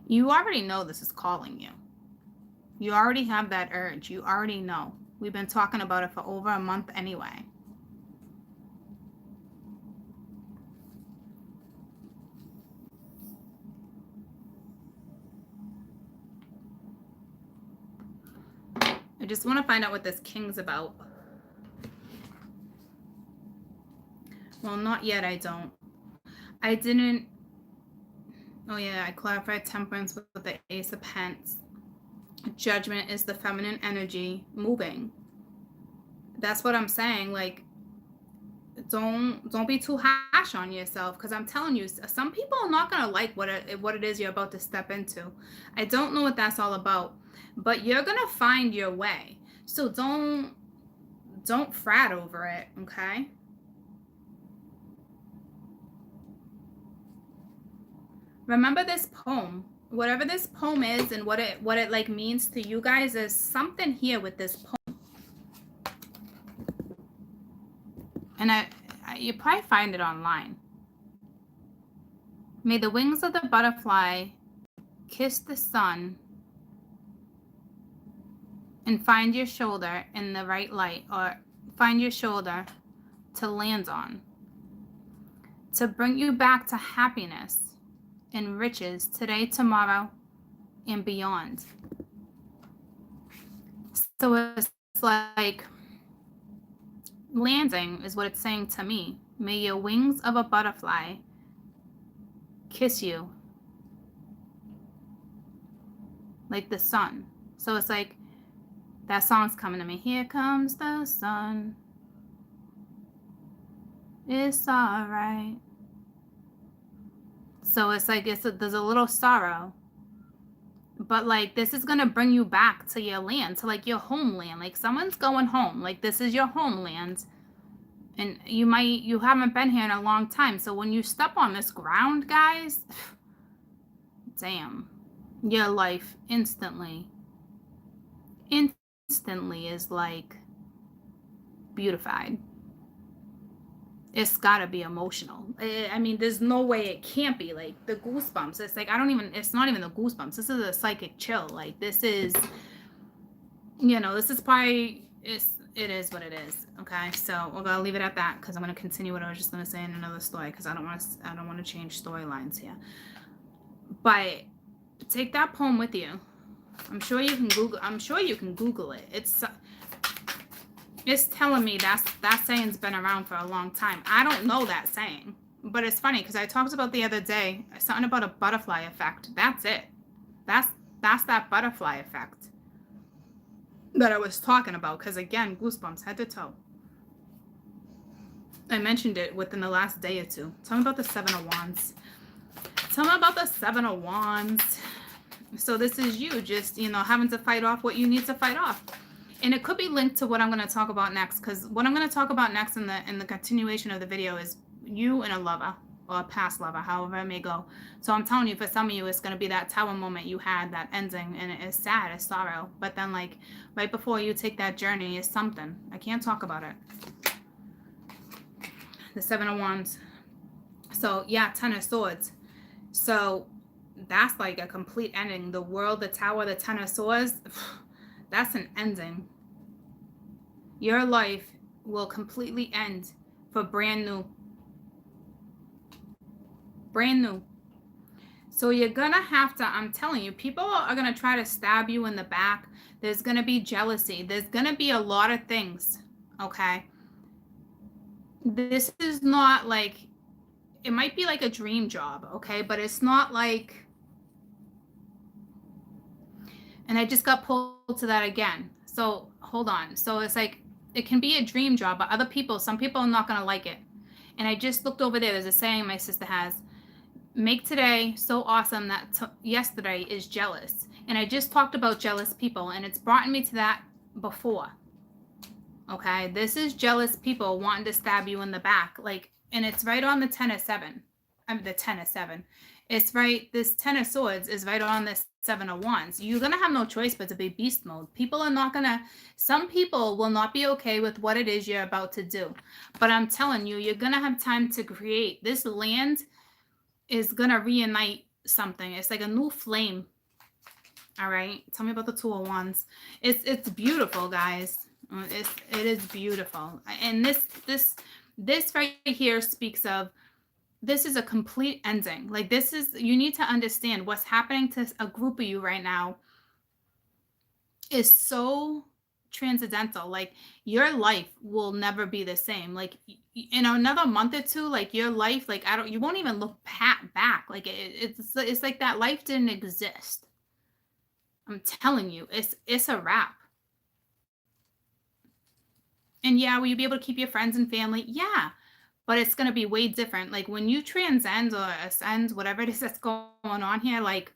you already know this is calling you. You already have that urge. You already know. We've been talking about it for over a month anyway. I just want to find out what this king's about. Well, not yet, I don't. I didn't. Oh, yeah, I clarified temperance with the Ace of Pence. Judgment is the feminine energy moving. That's what I'm saying. Like, don't be too harsh on yourself, because I'm telling you, some people are not going to like what it is you're about to step into. I don't know what that's all about, but you're going to find your way. So don't fret over it, okay? Remember this poem. Whatever this poem is and what it like means to you guys, there's something here with this poem. And you probably find it online. May the wings of the butterfly kiss the sun and find your shoulder in the right light, or find your shoulder to land on, to bring you back to happiness and riches today, tomorrow, and beyond. So it's like landing is what it's saying to me. May your wings of a butterfly kiss you like the sun. So it's like that song's coming to me. Here comes the sun. It's all right. So it's like there's a little sorrow, but like this is gonna bring you back to your land, to like your homeland. Like someone's going home. Like this is your homeland, And you haven't been here in a long time. So when you step on this ground, guys, damn, your life instantly is like beautified. It's gotta be emotional. I mean, there's no way it can't be. Like the goosebumps. It's like it's not even the goosebumps. This is a psychic chill. Like this is, this is probably, it is what it is. Okay, so we're gonna leave it at that because I'm gonna continue what I was just gonna say in another story because I don't want to change storylines here. But take that poem with you. I'm sure you can Google it. It's telling me that saying's been around for a long time. I don't know that saying, but it's funny because I talked about the other day something about a butterfly effect. That's it. That's that butterfly effect that I was talking about. Because again, goosebumps head to toe. I mentioned it within the last day or two. Tell me about the Seven of Wands. Tell me about the Seven of Wands. So this is you just, having to fight off what you need to fight off. And it could be linked to what I'm going to talk about next, because what I'm going to talk about next in the continuation of the video is you and a lover or a past lover, however it may go. So I'm telling you, for some of you, it's going to be that tower moment you had, that ending, and it's sad, it's sorrow. But then, like, right before you take that journey is something. I can't talk about it. The Seven of Wands. So, yeah, Ten of Swords. So that's like a complete ending. The World, the Tower, the Ten of Swords. That's an ending. Your life will completely end for brand new. Brand new. So you're going to have to, I'm telling you, people are going to try to stab you in the back. There's going to be jealousy. There's going to be a lot of things, okay? This is not like, it might be like a dream job, okay? But it's not like, and I just got pulled to that again. So hold on. So it's like, it can be a dream job, but some people are not going to like it. And I just looked over there. There's a saying my sister has: make today so awesome that yesterday is jealous. And I just talked about jealous people, and it's brought me to that before. Okay, this is jealous people wanting to stab you in the back, like, and it's right on the 10 of 7. I mean, the 10 of 7. It's right. This 10 of Swords is right on this 7 of Wands. You're gonna have no choice but to be beast mode. People are not gonna. Some people will not be okay with what it is you're about to do. But I'm telling you, you're gonna have time to create. This land is gonna reunite something. It's like a new flame. All right. Tell me about the Two of Wands. It's beautiful, guys. It is beautiful. And this right here speaks of, this is a complete ending. Like, this is, you need to understand what's happening to a group of you right now is so transcendental. Like, your life will never be the same. Like, in another month or two, like, your life, like, you won't even look back. Like, it's like that life didn't exist. I'm telling you, it's a wrap. And yeah, will you be able to keep your friends and family? Yeah. But it's going to be way different. Like, when you transcend or ascend, whatever it is that's going on here, like,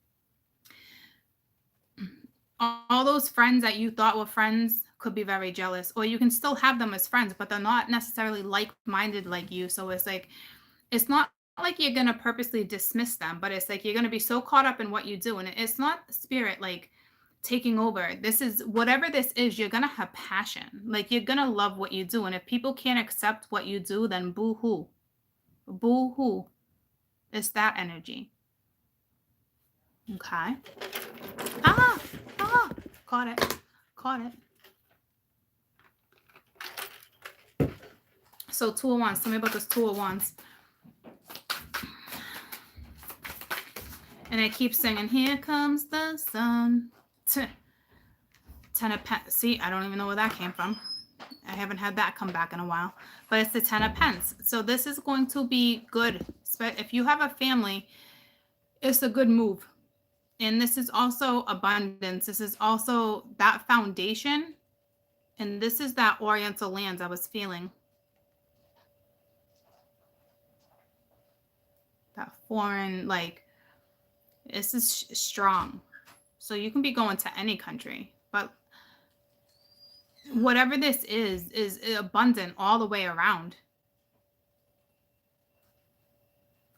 all those friends that you thought were friends could be very jealous, or you can still have them as friends, but they're not necessarily like-minded like you. So it's like, it's not like you're going to purposely dismiss them, but it's like you're going to be so caught up in what you do. And it's not spirit, like, taking over. This is, whatever this is, you're gonna have passion. Like, you're gonna love what you do. And if people can't accept what you do, then boo-hoo. Boo-hoo. It's that energy. Okay. Caught it. So Two of Wands. Tell me about this Two of Wands. And I keep singing, here comes the sun. 10 of Pence. See, I don't even know where that came from. I haven't had that come back in a while. But it's the 10 of Pence. So this is going to be good. If you have a family, it's a good move. And this is also abundance. This is also that foundation. And this is that Oriental lands I was feeling. That foreign, like, this is strong. So you can be going to any country, but whatever this is abundant all the way around.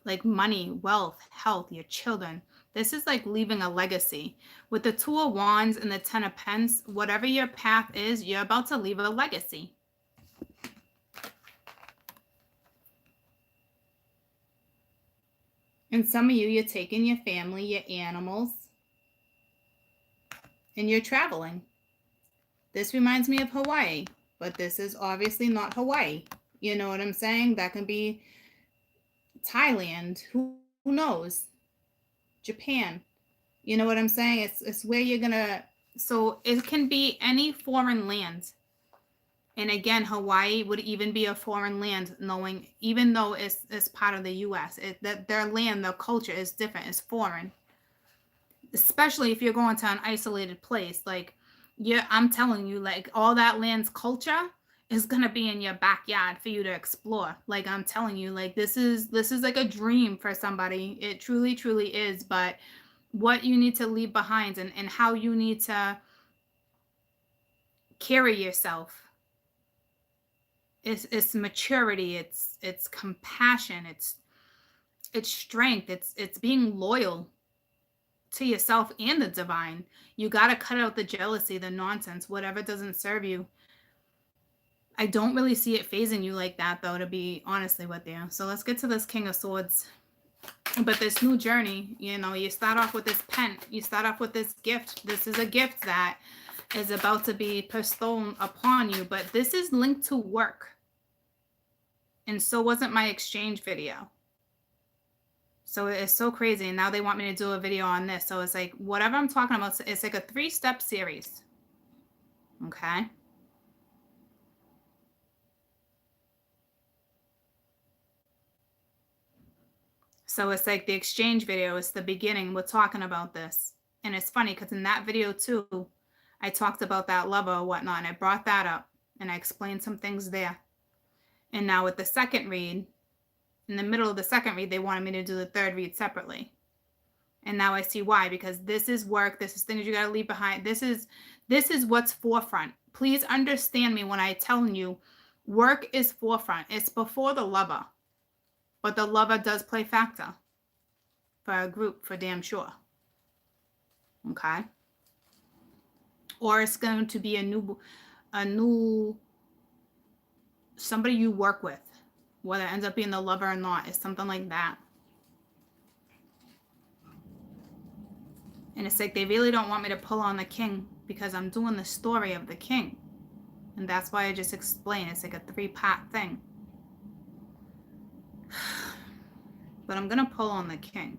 like money, wealth, health, your children. This is like leaving a legacy. With the Two of Wands and the Ten of Pence, whatever your path is, you're about to leave a legacy. And some of you, you're taking your family, your animals, and you're traveling. This reminds me of Hawaii, but this is obviously not Hawaii. You know what I'm saying? That can be Thailand. Who knows? Japan. You know what I'm saying? It's where you're gonna. So it can be any foreign land. And again, Hawaii would even be a foreign land, knowing even though it's part of the U.S. That their land, their culture is different. It's foreign. Especially if you're going to an isolated place, like I'm telling you, like all that land's culture is gonna be in your backyard for you to explore. Like I'm telling you, like this is like a dream for somebody. It truly, truly is. But what you need to leave behind and how you need to carry yourself. It's maturity, it's compassion, it's strength, it's being loyal to yourself and the divine. You got to cut out the jealousy, the nonsense, whatever doesn't serve you. I don't really see it phasing you like that, though, to be honestly with you. So let's get to this King of Swords. But this new journey, you know, you start off with this pen. You start off with this gift. This is a gift that is about to be bestowed upon you. But this is linked to work. And so wasn't my exchange video. So it's so crazy. And now they want me to do a video on this. So it's like, whatever I'm talking about, it's like a 3-step series. Okay. So it's like the exchange video is the beginning. We're talking about this. And it's funny because in that video too, I talked about that lover or whatnot. And I brought that up and I explained some things there. And now with the second read, in the middle of the second read, they wanted me to do the third read separately. And now I see why, because this is work. This is things you got to leave behind. This is what's forefront. Please understand me when I tell you work is forefront. It's before the lover. But the lover does play factor for a group, for damn sure. Okay? Or it's going to be a new somebody you work with, whether it ends up being the lover or not, it's something like that. And it's like they really don't want me to pull on the king because I'm doing the story of the king. And that's why I just explained. It's like a 3-part thing. But I'm going to pull on the king.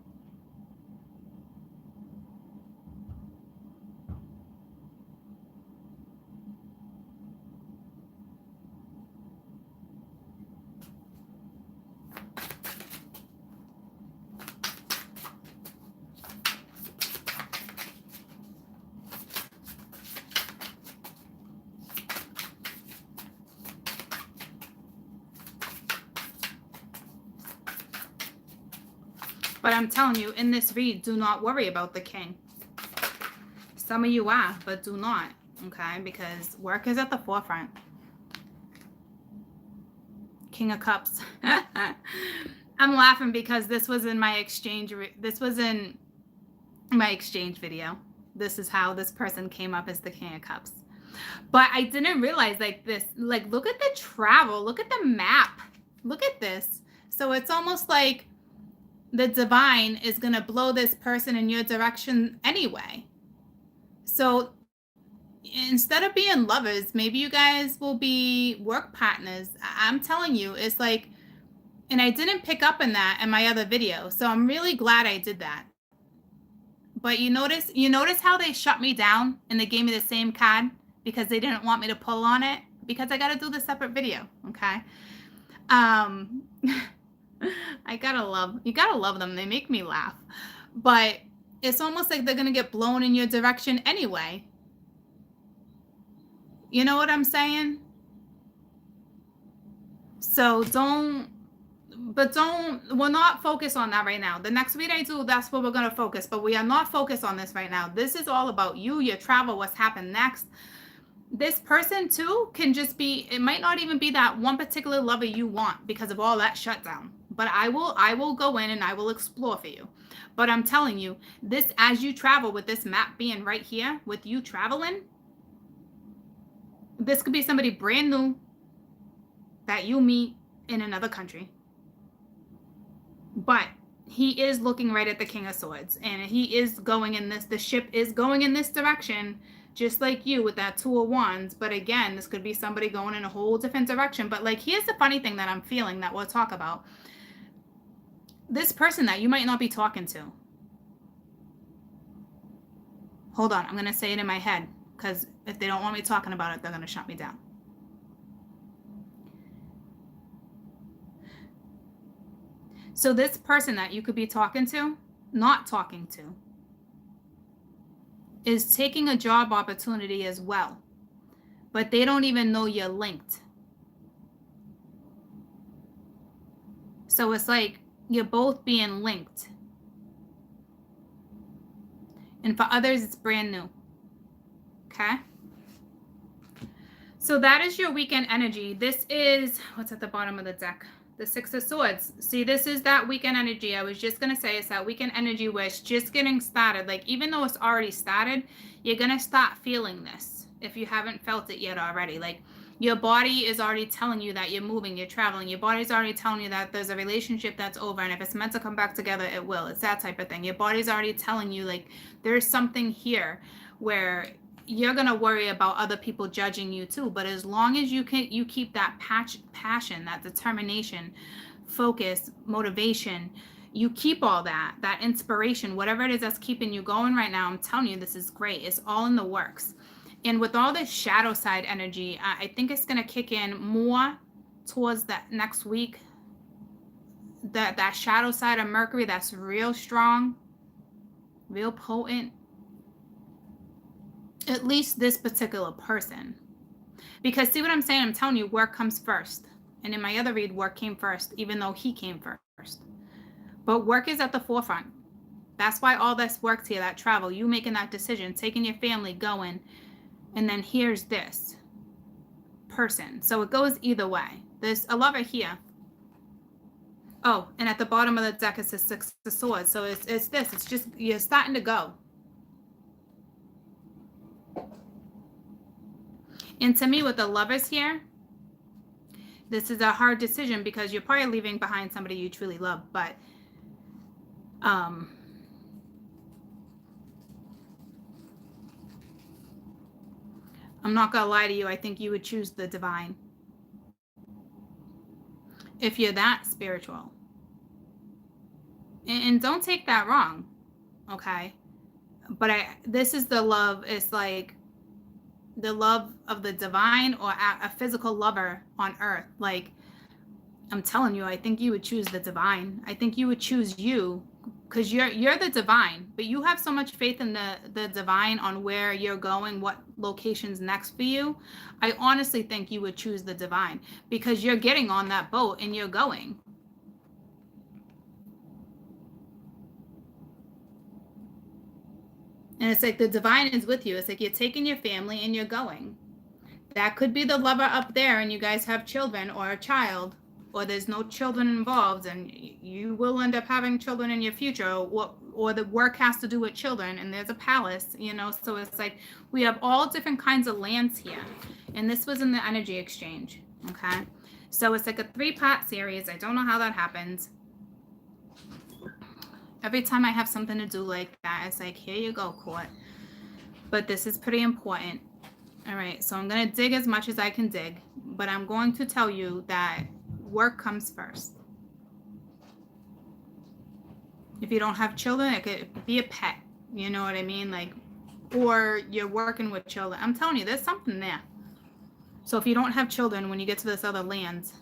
But I'm telling you, in this read, do not worry about the king. Some of you are, but do not, okay? Because work is at the forefront. King of Cups. I'm laughing because this was in my exchange. This was in my exchange video. This is how this person came up as the King of Cups. But I didn't realize like this. Like, look at the travel. Look at the map. Look at this. So it's almost like the divine is going to blow this person in your direction anyway. So instead of being lovers, maybe you guys will be work partners. I'm telling you, it's like, and I didn't pick up on that in my other video. So I'm really glad I did that. But you notice how they shut me down and they gave me the same card because they didn't want me to pull on it, because I got to do the separate video. Okay. You gotta love them. They make me laugh. But it's almost like they're going to get blown in your direction anyway. You know what I'm saying? So we're not focused on that right now. The next read I do, that's where we're going to focus. But we are not focused on this right now. This is all about you, your travel, what's happened next. This person too can just be, it might not even be that one particular lover you want because of all that shutdown. but I will go in and I will explore for you. But I'm telling you, this, as you travel, with this map being right here with you traveling, this could be somebody brand new that you meet in another country. But he is looking right at the King of Swords, and he is going in this, the ship is going in this direction, just like you with that Two of Wands. But again, this could be somebody going in a whole different direction. But like, here's the funny thing that I'm feeling that we'll talk about. This person that you might not be talking to. Hold on, I'm going to say it in my head, because if they don't want me talking about it, they're going to shut me down. So this person that you could be talking to, not talking to, is taking a job opportunity as well, but they don't even know you're linked. So it's like you're both being linked. And for others, it's brand new. Okay? So that is your weekend energy. This is, what's at the bottom of the deck? The Six of Swords. See, this is that weekend energy. I was just going to say, it's that weekend energy where it's just getting started. Like, even though it's already started, you're going to start feeling this if you haven't felt it yet already. Like, your body is already telling you that you're moving, you're traveling. Your body's already telling you that there's a relationship that's over, and if it's meant to come back together, it will. It's that type of thing. Your body's already telling you, like, there's something here where you're going to worry about other people judging you too. But as long as you keep that passion, that determination, focus, motivation, you keep all that inspiration, whatever it is that's keeping you going right now, I'm telling you, this is great. It's all in the works. And with all this shadow side energy, I think it's going to kick in more towards that next week. That shadow side of Mercury, that's real strong, real potent. At least this particular person. Because see what I'm saying? I'm telling you, work comes first. And in my other read, work came first, even though he came first. But work is at the forefront. That's why all this works here, that travel, you making that decision, taking your family, going. And then here's this person. So it goes either way. There's a lover here. Oh, and at the bottom of the deck, it's the Six of Swords. So it's this. It's just, you're starting to go. And to me, with the lovers here, this is a hard decision because you're probably leaving behind somebody you truly love. But I'm not going to lie to you. I think you would choose the divine. If you're that spiritual. And don't take that wrong. Okay? But this is the love. It's like the love of the divine or a physical lover on earth. Like, I'm telling you, I think you would choose the divine. I think you would choose you because you're the divine, but you have so much faith in the divine on where you're going, what location's next for you. I honestly think you would choose the divine because you're getting on that boat and you're going. And it's like the divine is with you. It's like you're taking your family and you're going. That could be the lover up there and you guys have children or a child, or there's no children involved and you will end up having children in your future, or the work has to do with children and there's a palace, you know. So it's like we have all different kinds of lands here. And this was in the energy exchange, okay? So it's like a 3-part series. I don't know how that happens. Every time I have something to do like that, it's like, here you go, court. But this is pretty important. All right, so I'm going to dig as much as I can dig. But I'm going to tell you that work comes first. If you don't have children, it could be a pet. You know what I mean? Like, or you're working with children. I'm telling you, there's something there. So if you don't have children, when you get to this other land,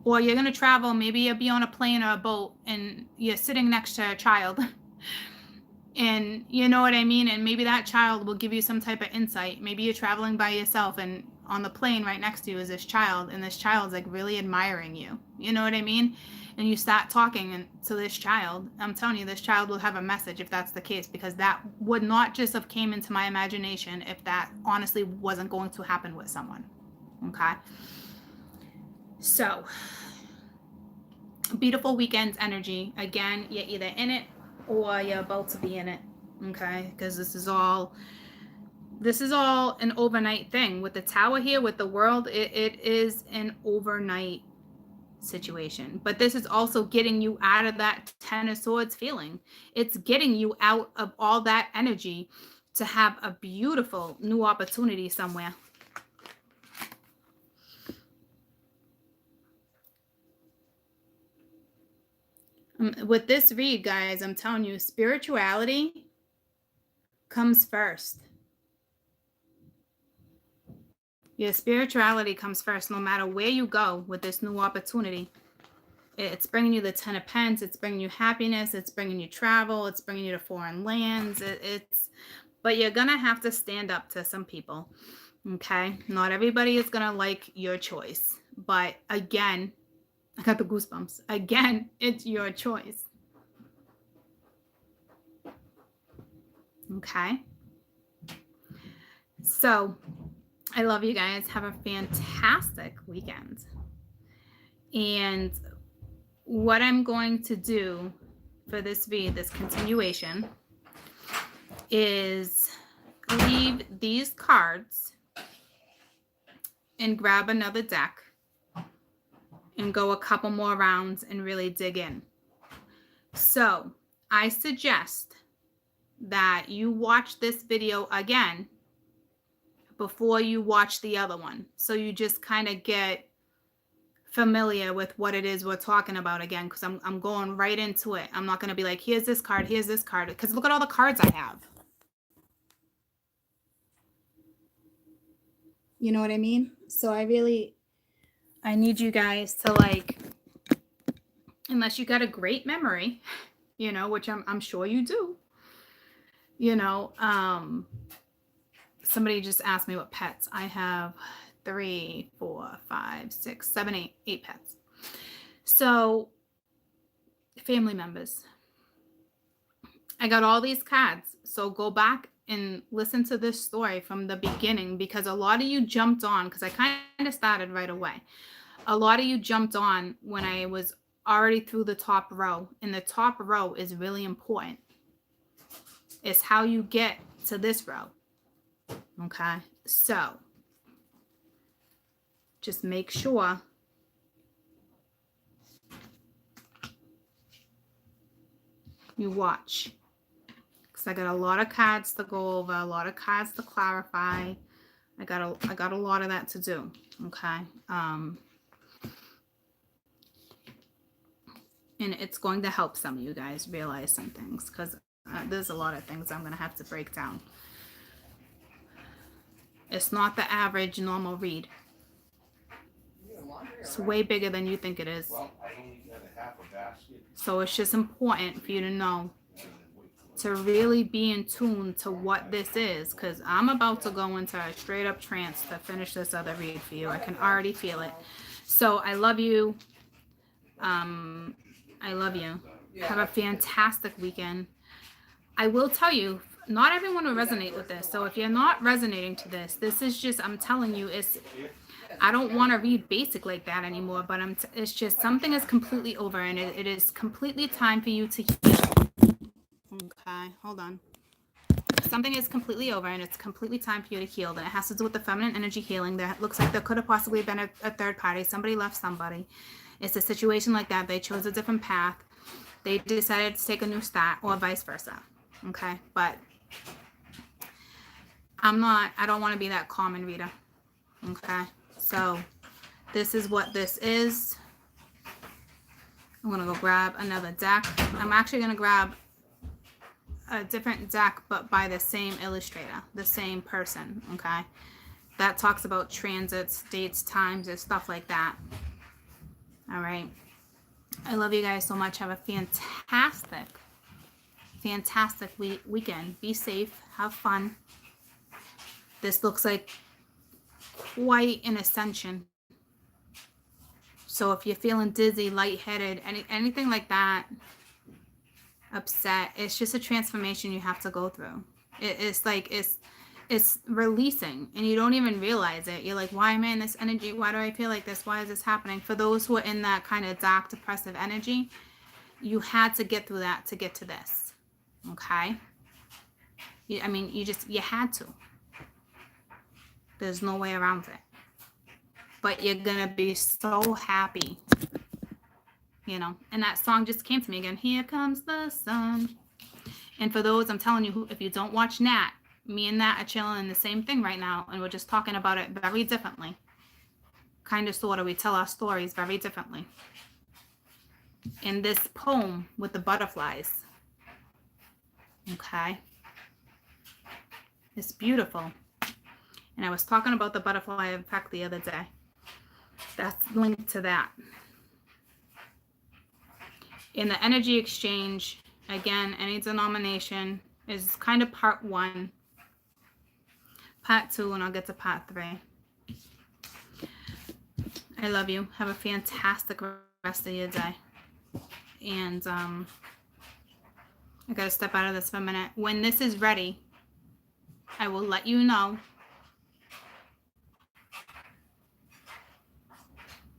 or you're going to travel, maybe you'll be on a plane or a boat and you're sitting next to a child and you know what I mean? And maybe that child will give you some type of insight. Maybe you're traveling by yourself and on the plane right next to you is this child and this child's like really admiring you. You know what I mean? And you start talking to this child. I'm telling you, this child will have a message if that's the case, because that would not just have came into my imagination if that honestly wasn't going to happen with someone. Okay? So, Beautiful weekend energy. Again, you're either in it or you're about to be in it. Okay, because this is all an overnight thing. With the tower here, with the world, it is an overnight situation. But this is also getting you out of that Ten of Swords feeling. It's getting you out of all that energy to have a beautiful new opportunity somewhere. With this read, guys, I'm telling you, spirituality comes first. Your spirituality comes first no matter where you go with this new opportunity. It's bringing you the Ten of Pence. It's bringing you happiness. It's bringing you travel. It's bringing you to foreign lands. But you're going to have to stand up to some people. Okay? Not everybody is going to like your choice. But again, I got the goosebumps. Again, it's your choice. Okay? So, I love you guys. Have a fantastic weekend. And what I'm going to do for this read, this continuation, is leave these cards and grab another deck and go a couple more rounds and really dig in. So I suggest that you watch this video again before you watch the other one. So you just kind of get familiar with what it is we're talking about again, because I'm going right into it. I'm not going to be like, here's this card, because look at all the cards I have. You know what I mean? So I need you guys to, like, unless you got a great memory, you know, which I'm sure you do, you know, somebody just asked me what pets I have. 3, 4, 5, 6, 7, 8 pets. So family members. I got all these cards. So go back and listen to this story from the beginning, because a lot of you jumped on, because I kind of started right away. A lot of you jumped on when I was already through the top row, and the top row is really important. It's how you get to this row. Okay, so just make sure you watch, because I got a lot of cards to go over, a lot of cards to clarify. I got a lot of that to do. Okay, and it's going to help some of you guys realize some things, because there's a lot of things I'm going to have to break down. It's not the average normal read. It's way bigger than you think it is. So it's just important for you to know, to really be in tune to what this is, because I'm about to go into a straight up trance to finish this other read for you. I can already feel it. So I love you. I love you. Have a fantastic weekend. I will tell you, not everyone will resonate with this. So if you're not resonating to this, this is just, I'm telling you, I don't want to read basic like that anymore, but it's just, something is completely over, and it is completely time for you to heal. Okay, hold on. Something is completely over, and it's completely time for you to heal. And it has to do with the feminine energy healing. That looks like there could have possibly been a third party. Somebody left somebody. It's a situation like that. They chose a different path. They decided to take a new start, or vice versa. Okay, but I don't want to be that common reader. Okay, so this is what this is. I'm going to go grab another deck. I'm actually going to grab a different deck, but by the same illustrator, the same person. Okay, that talks about transits, dates, times, and stuff like that. All right, I love you guys so much. Have a fantastic weekend. Be safe, have fun. This looks like quite an ascension. So if you're feeling dizzy, lightheaded, anything like that, upset, it's just a transformation you have to go through. It's it's releasing and you don't even realize it. You're like, why am I in this energy? Why do I feel like this? Why is this happening? For those who are in that kind of dark, depressive energy, you had to get through that to get to this. Okay? I mean, you had to. There's no way around it. But you're going to be so happy. You know, and that song just came to me again. Here comes the sun. And for those, I'm telling you, if you don't watch Nat, me and Nat are chilling in the same thing right now. And we're just talking about it very differently. Kind of, sort of. We tell our stories very differently. In this poem with the butterflies. Okay. It's beautiful. And I was talking about the butterfly effect the other day. That's linked to that. In the energy exchange, again, any denomination is kind of part 1. Part 2, and I'll get to part 3. I love you. Have a fantastic rest of your day. And I got to step out of this for a minute. When this is ready, I will let you know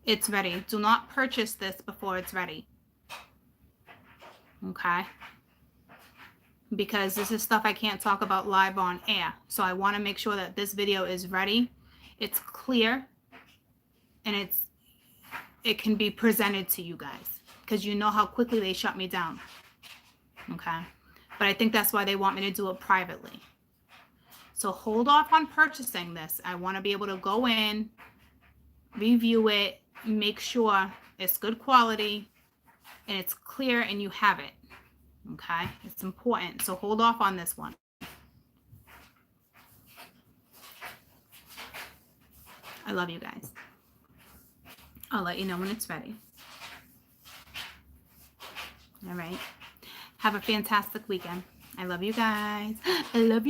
it's ready. Do not purchase this before it's ready. Okay? Because this is stuff I can't talk about live on air. So I want to make sure that this video is ready. It's clear. And it can be presented to you guys. Because you know how quickly they shut me down. Okay? But I think that's why they want me to do it privately. So hold off on purchasing this. I want to be able to go in, review it, make sure it's good quality, and it's clear and you have it. Okay? It's important. So hold off on this one. I love you guys. I'll let you know when it's ready. All right. Have a fantastic weekend. I love you guys. I love you.